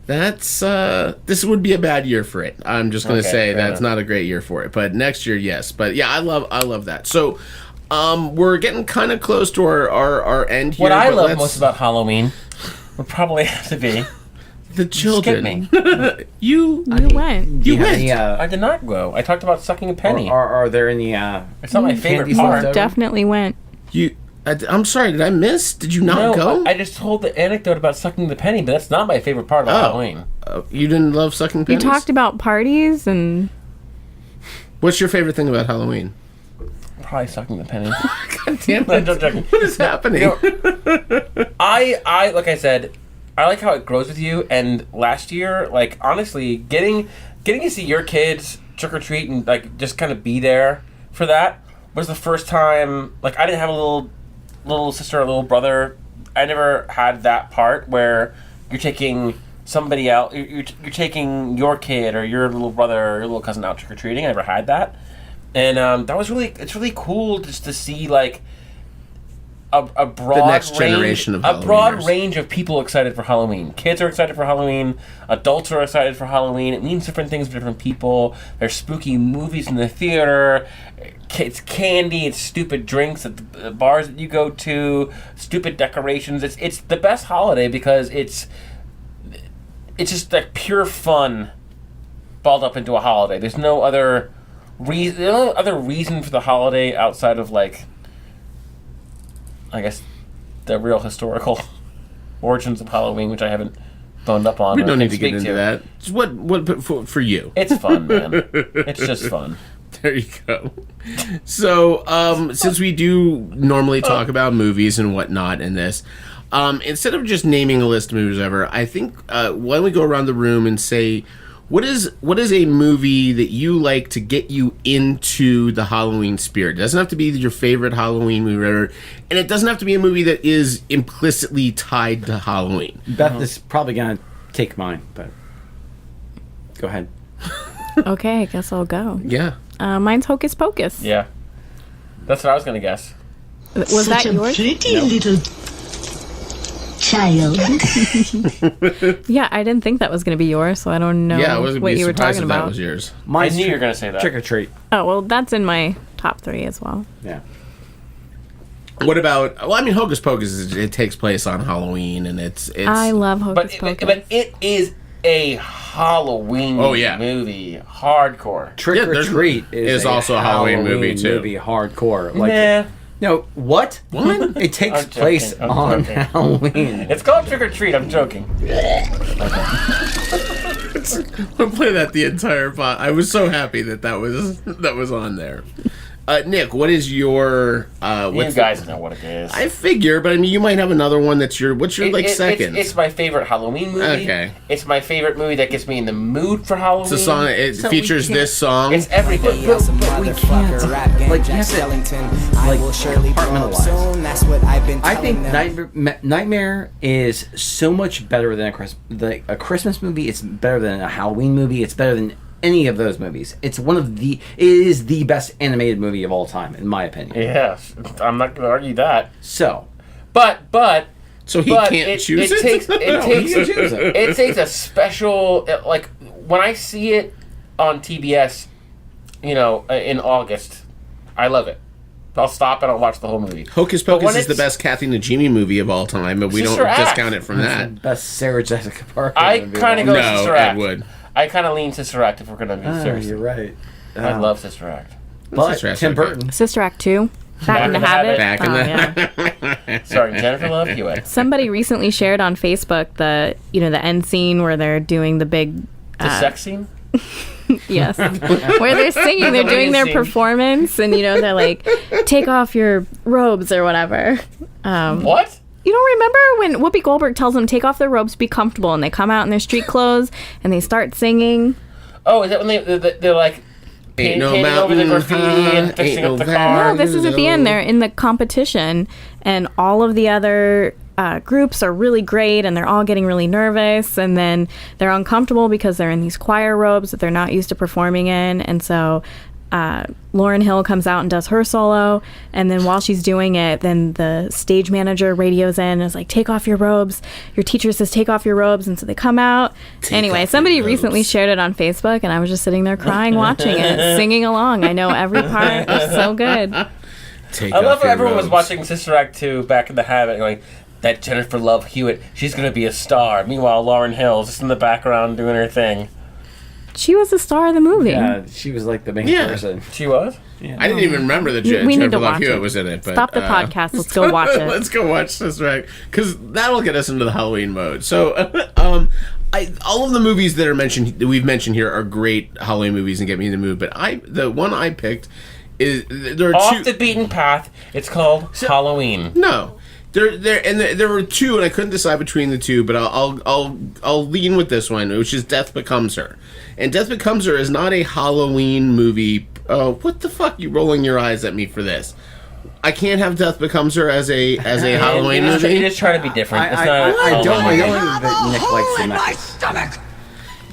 That's this would be a bad year for it. I'm just gonna say that's enough. not a great year for it. But next year, yes. But yeah, I love that. So we're getting kind of close to our end here. What I love most about Halloween would probably have to be the children. You went. You went. I did not go. I talked about sucking a penny. Are there any? It's not my favorite part. Definitely went. I'm sorry. Did I miss? Did you not go? I just told the anecdote about sucking the penny, but that's not my favorite part of Halloween. You didn't love sucking pennies? You talked about parties and. What's your favorite thing about Halloween? Probably sucking the penny. God damn it! What is happening? I like I said, I like how it grows with you. And last year, like honestly, getting to see your kids trick or treat and like just kind of be there for that was the first time. Like I didn't have a little sister or little brother. I never had that part where you're taking somebody out. You're taking your kid or your little brother or your little cousin out trick or treating. I never had that, and that was it's really cool just to see like a broad the next generation of a broad range of people excited for Halloween. Kids are excited for Halloween. Adults are excited for Halloween. It means different things for different people. There's spooky movies in the theater. It's candy. It's stupid drinks at the bars that you go to. Stupid decorations. It's the best holiday because it's just like pure fun balled up into a holiday. There's no other reason for the holiday outside of like, I guess, the real historical origins of Halloween, which I haven't boned up on. We don't need to get into that. What for you? It's fun, man. It's just fun. There you go. So, since we do normally talk about movies and whatnot in this, instead of just naming a list of movies ever, I think why don't we go around the room and say, what is a movie that you like to get you into the Halloween spirit? It doesn't have to be your favorite Halloween movie ever, and it doesn't have to be a movie that is implicitly tied to Halloween. Beth is probably going to take mine, but go ahead. Okay, I guess I'll go. Yeah. Mine's Hocus Pocus. Yeah. That's what I was going to guess. Was that yours? Pretty little child. Yeah, I didn't think that was going to be yours, so I don't know what you were talking about. That was yours. I knew you were going to say that. Trick or Treat. Oh, well, that's in my top 3 as well. Yeah. What about? Well, I mean, Hocus Pocus. It takes place on Halloween, and it's. I love Hocus Pocus. But it is a Halloween movie, hardcore. Trick or Treat is also a Halloween movie too. Hardcore. Like, nah. No, what? What? It takes place on Halloween. It's called Trick or Treat. I'm joking. I'll play that the entire pod. I was so happy that was on there. Nick, what is your? You guys know what it is. I figure, but I mean, you might have another one that's your. What's your second? It's my favorite Halloween movie. Okay. It's my favorite movie that gets me in the mood for Halloween. It's a song. It features this song. It's everything. But we can't. Like, you have to compartmentalize. That's what I've been. I think Nightmare is so much better than a Christmas movie. It's better than a Halloween movie. It's better than any of those movies. It is the best animated movie of all time, in my opinion. Yes, I'm not going to argue that. So, so he can't choose it. It takes a special, like when I see it on TBS, in August, I love it. I'll stop and I'll watch the whole movie. Hocus Pocus is the best Kathy Najimy movie of all time, but we don't discount it from that. The best Sarah Jessica Parker. I kind of go Sister Act. Ed Wood. I kind of lean Sister Act if we're going to be serious. You're right. I love Sister Act. But Tim Burton. Sister Act 2. Back in the Habit. Sorry, Jennifer Love Hewitt. Somebody recently shared on Facebook the end scene where they're doing the big... The sex scene? Yes. Where they're singing, they're doing their performance, and they're like, take off your robes or whatever. What? You don't remember when Whoopi Goldberg tells them take off their robes, be comfortable, and they come out in their street clothes and they start singing? Oh, is that when they're like painting over the graffiti and fixing up the car? No, this is at the end. They're in the competition, and all of the other groups are really great, and they're all getting really nervous, and then they're uncomfortable because they're in these choir robes that they're not used to performing in, and so Lauryn Hill comes out and does her solo, and then while she's doing it, then the stage manager radios in and is like, take off your robes. Your teacher says take off your robes, and so they come out. Anyway, somebody recently shared it on Facebook, and I was just sitting there crying watching it, singing along. I know every part. It's so good. I love how everyone was watching Sister Act 2 Back in the Habit going, that Jennifer Love Hewitt, she's going to be a star. Meanwhile, Lauryn Hill's just in the background doing her thing. She was the star of the movie. Yeah, she was like the main person. She was? Yeah. I didn't even remember that Jennifer Love Hewitt was in it. But, stop the podcast. Let's go watch it. Let's go watch Sister Act, because that'll get us into the Halloween mode. So, all of the movies that we've mentioned here are great Halloween movies and get me in the mood. But the one I picked is there are Off the Beaten Path. It's called Halloween. No. There were two, and I couldn't decide between the two, but I'll lean with this one, which is Death Becomes Her. And Death Becomes Her is not a Halloween movie. What the fuck? You rolling your eyes at me for this? I can't have Death Becomes Her as a Halloween movie. You're just trying to be different. I don't think that Nick likes the message.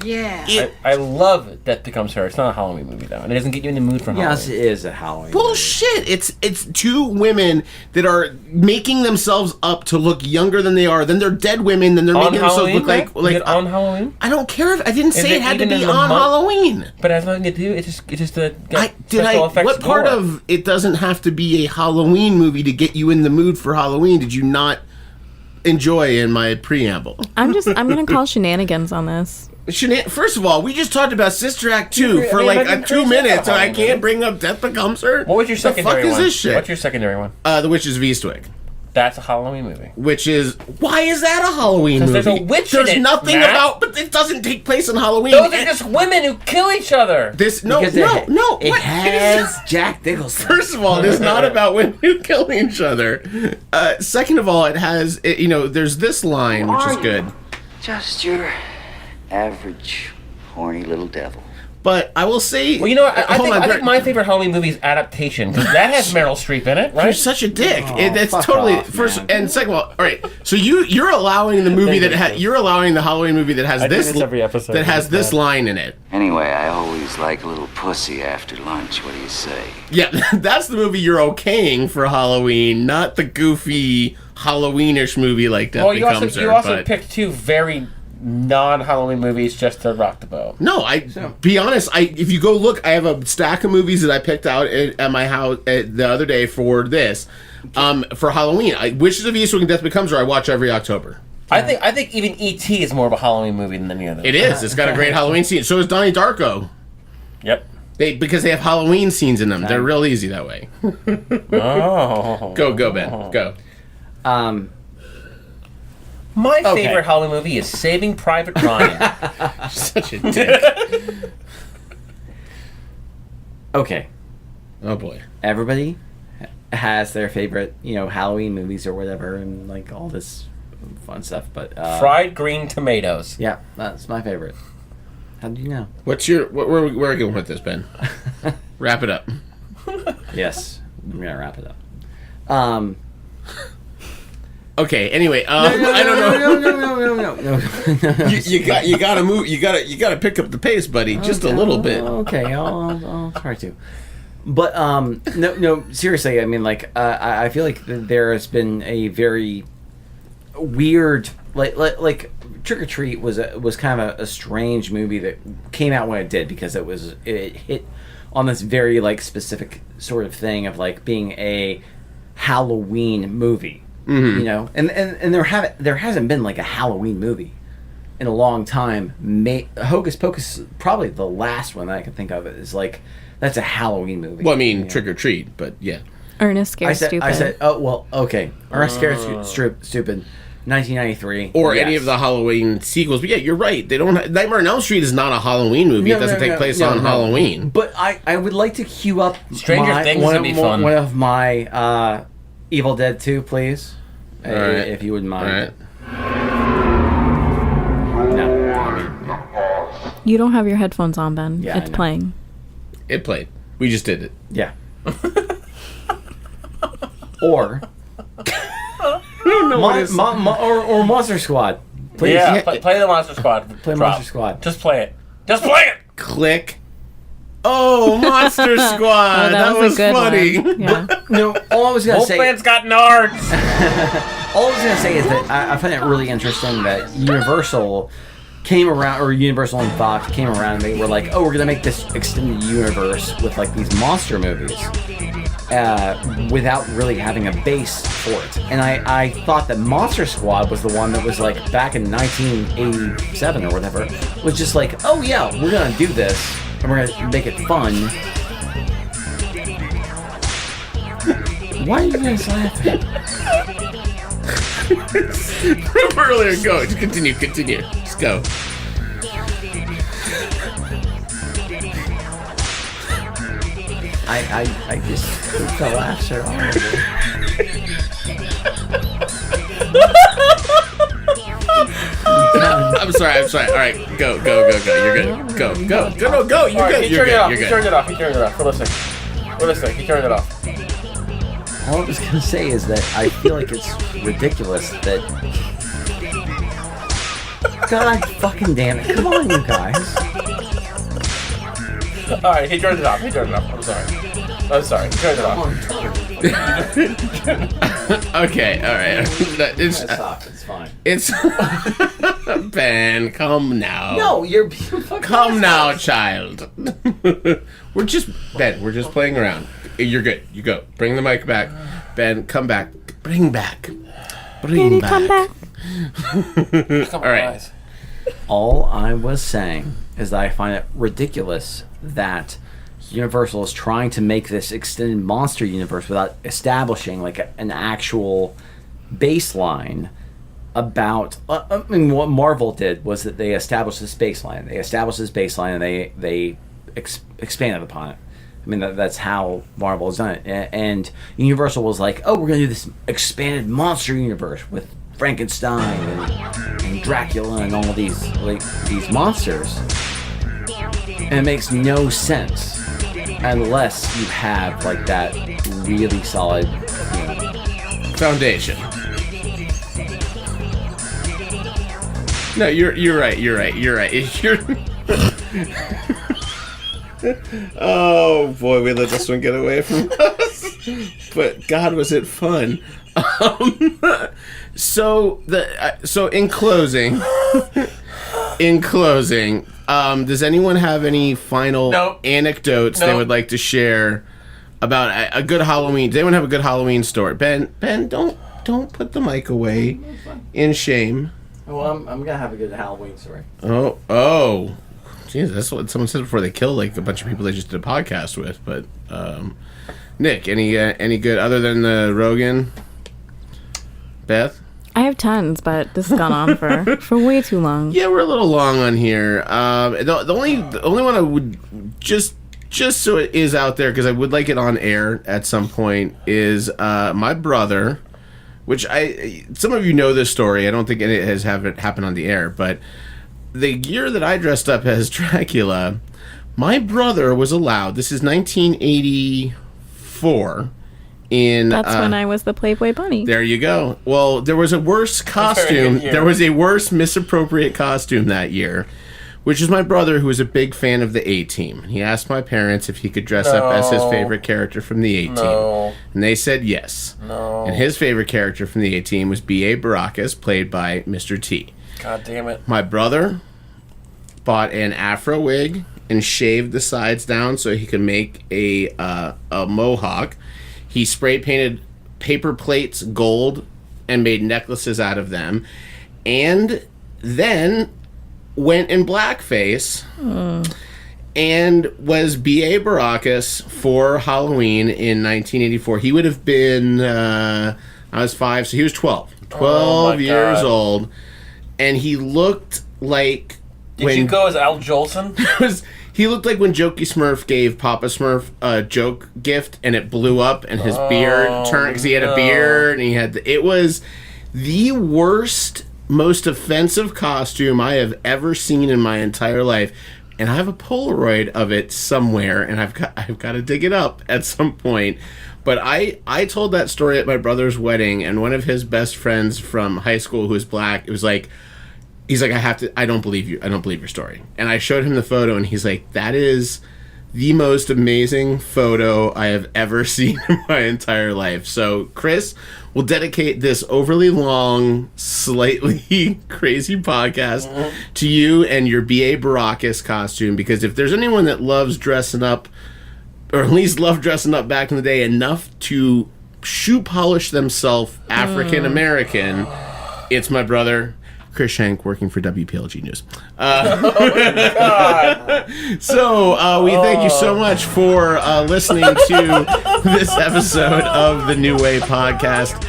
Yeah. I love Death Becomes Her. It's not a Halloween movie though, and it doesn't get you in the mood for Halloween. Yes, it is a Halloween. Bullshit! It's two women that are making themselves up to look younger than they are. Then they're dead women. Then they're on making Halloween, themselves look like on Halloween. I don't care if I didn't say it had to be in the on month? Halloween. But it has nothing to do. It's just the Special effects. What part of it doesn't have to be a Halloween movie to get you in the mood for Halloween? Did you not enjoy in my preamble? I'm gonna call shenanigans on this. First of all, we just talked about Sister Act 2 for like 2 minutes, and I can't bring up Death Becomes Her. What was your secondary one? The fuck is this shit? What's your secondary one? The Witches of Eastwick. That's a Halloween movie. Why is that a Halloween movie? There's a witch in it, There's nothing Matt. about, but it doesn't take place on Halloween. Those are just women who kill each other. No. It has Jack Nicholson. First of all, it is not about women who kill each other. Second of all, it has, there's this line, which is good. Just your average horny little devil. But I will say... Well, you know what? I think my favorite Halloween movie is Adaptation, because that has Meryl Streep in it, right? You're such a dick. That's fuck totally... off, first man. and second of all right, so you're allowing the movie you're allowing the Halloween movie that has every episode that has this line in it. Anyway, I always like a little pussy after lunch. What do you say? Yeah, that's the movie you're okaying for Halloween, not the goofy Halloweenish movie like Death Becomes Her. You also picked two very non-Halloween movies just to rock the boat. No, be honest. If you go look, I have a stack of movies that I picked out at my house the other day for this, for Halloween. Witches of Eastwick and Death Becomes Her. I watch every October. I think even E.T. is more of a Halloween movie than any other. It is. It's got a great Halloween scene. So is Donnie Darko. Yep. Because they have Halloween scenes in them. They're real easy that way. Oh. Go, Ben. Go. My favorite Halloween movie is Saving Private Ryan. Such a dick. Okay. Oh boy. Everybody has their favorite, Halloween movies or whatever, and like all this fun stuff. But fried green tomatoes. Yeah, that's my favorite. How do you know? Where are we going with this, Ben? Wrap it up. Yes, I'm gonna wrap it up. Okay. Anyway, I don't know. No. You gotta move. You gotta pick up the pace, buddy, just a little bit. Okay, I'll try to. But no. Seriously, I mean, like, I feel like there has been a very weird, like Trick or Treat was kind of a strange movie that came out when it did, because it hit on this very like specific sort of thing of like being a Halloween movie. Mm-hmm. And there hasn't been like a Halloween movie in a long time. Hocus Pocus, probably the last one that I can think of, is like, that's a Halloween movie. Well, I mean, Trick or Treat, but yeah. Ernest Scared Stupid. I said, oh well, okay. Ernest Scared Stupid, 1993, or any of the Halloween sequels. But yeah, you're right. They don't. Nightmare on Elm Street is not a Halloween movie. It doesn't take place on Halloween. But I would like to queue up Stranger Things would be fun. One of my Evil Dead 2, please. All right. If you wouldn't mind. All right. No, You don't have your headphones on, Ben. Yeah, it's playing. It played. We just did it. Yeah. Or or Monster Squad. Please. Yeah, play the Monster Squad. Play Monster Squad. Just play it. Just play it. Click. Oh, Monster Squad. That was funny. Yeah. No, all I was gonna say. Wolfman's got nards. All I was gonna say is that I find it really interesting that Universal came around, or Universal and Fox came around, and they were like, "Oh, we're gonna make this extended universe with like these monster movies," without really having a base for it. And I thought that Monster Squad was the one that was like back in 1987 or whatever, was just like, "Oh yeah, we're gonna do this and we're gonna make it fun." Why are you guys laughing? From earlier, go. Just continue. Just go. I just think the laughs are horrible. I'm sorry. All right, go. You're good. Go. No, you're good. You're good. He turned it off. We're listening. He turned it off. All I was gonna say is that I feel like it's ridiculous that. God fucking damn it! Come on, you guys. All right, he turned it off. I'm sorry. He turned it off. Okay, all right. It's fine. It's Ben. Come now. No, you're fucking. Come now, child. We're just playing around. You're good. You go. Bring the mic back. Ben, come back. Bring back. Baby, come back. All right. All I was saying is that I find it ridiculous that Universal is trying to make this extended monster universe without establishing like an actual baseline about. I mean, what Marvel did was that they established this baseline. And they expanded upon it. I mean, that's how Marvel has done it. And Universal was like, oh, we're going to do this expanded monster universe with Frankenstein and Dracula and all these monsters. And it makes no sense unless you have like that really solid foundation. No, you're right. Oh boy, we let this one get away from us. But God, was it fun? So in closing, does anyone have any final anecdotes they would like to share about a good Halloween? Does anyone have a good Halloween story? Ben, don't put the mic away in shame. Well, I'm gonna have a good Halloween story. Oh. Jeez, that's what someone said before they killed like a bunch of people they just did a podcast with. But Nick, any good other than the Rogan? Beth? I have tons, but this has gone on for way too long. Yeah, we're a little long on here. The only one I would just so it is out there because I would like it on air at some point is my brother, which some of you know this story. I don't think it has happened on the air, but the year that I dressed up as Dracula, my brother was allowed. This is 1984. That's when I was the Playboy Bunny. There you go. Well, there was a worse costume. There was a worse misappropriate costume that year, which is my brother, who was a big fan of the A-Team. He asked my parents if he could dress up as his favorite character from the A-Team. And they said yes. And his favorite character from the A-Team was B.A. Baracus, played by Mr. T. God damn it. My brother bought an afro wig and shaved the sides down so he could make a mohawk. He spray painted paper plates gold and made necklaces out of them. And then went in blackface and was B.A. Baracus for Halloween in 1984. He would have been, I was 5, so he was 12. 12 years old. And he looked like... Did you go as Al Jolson? He looked like when Jokey Smurf gave Papa Smurf a joke gift and it blew up and his beard turned... Because he had a beard and he had... It was the worst, most offensive costume I have ever seen in my entire life. And I have a Polaroid of it somewhere and I've got to dig it up at some point. But I told that story at my brother's wedding, and one of his best friends from high school who was black, it was like... He's like, I don't believe you. I don't believe your story. And I showed him the photo, and he's like, that is the most amazing photo I have ever seen in my entire life. So, Chris, we'll dedicate this overly long, slightly crazy podcast to you and your B.A. Baracus costume, because if there's anyone that loves dressing up, or at least loved dressing up back in the day enough to shoe polish themselves African American, it's my brother, Chris Shank, working for WPLG News. So we thank you so much for listening to this episode of the New Way podcast.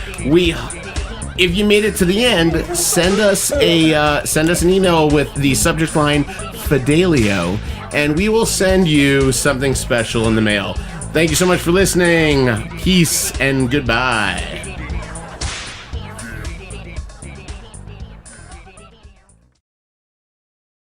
If you made it to the end, send us an email with the subject line Fidelio, and we will send you something special in the mail. Thank you so much for listening. Peace and goodbye.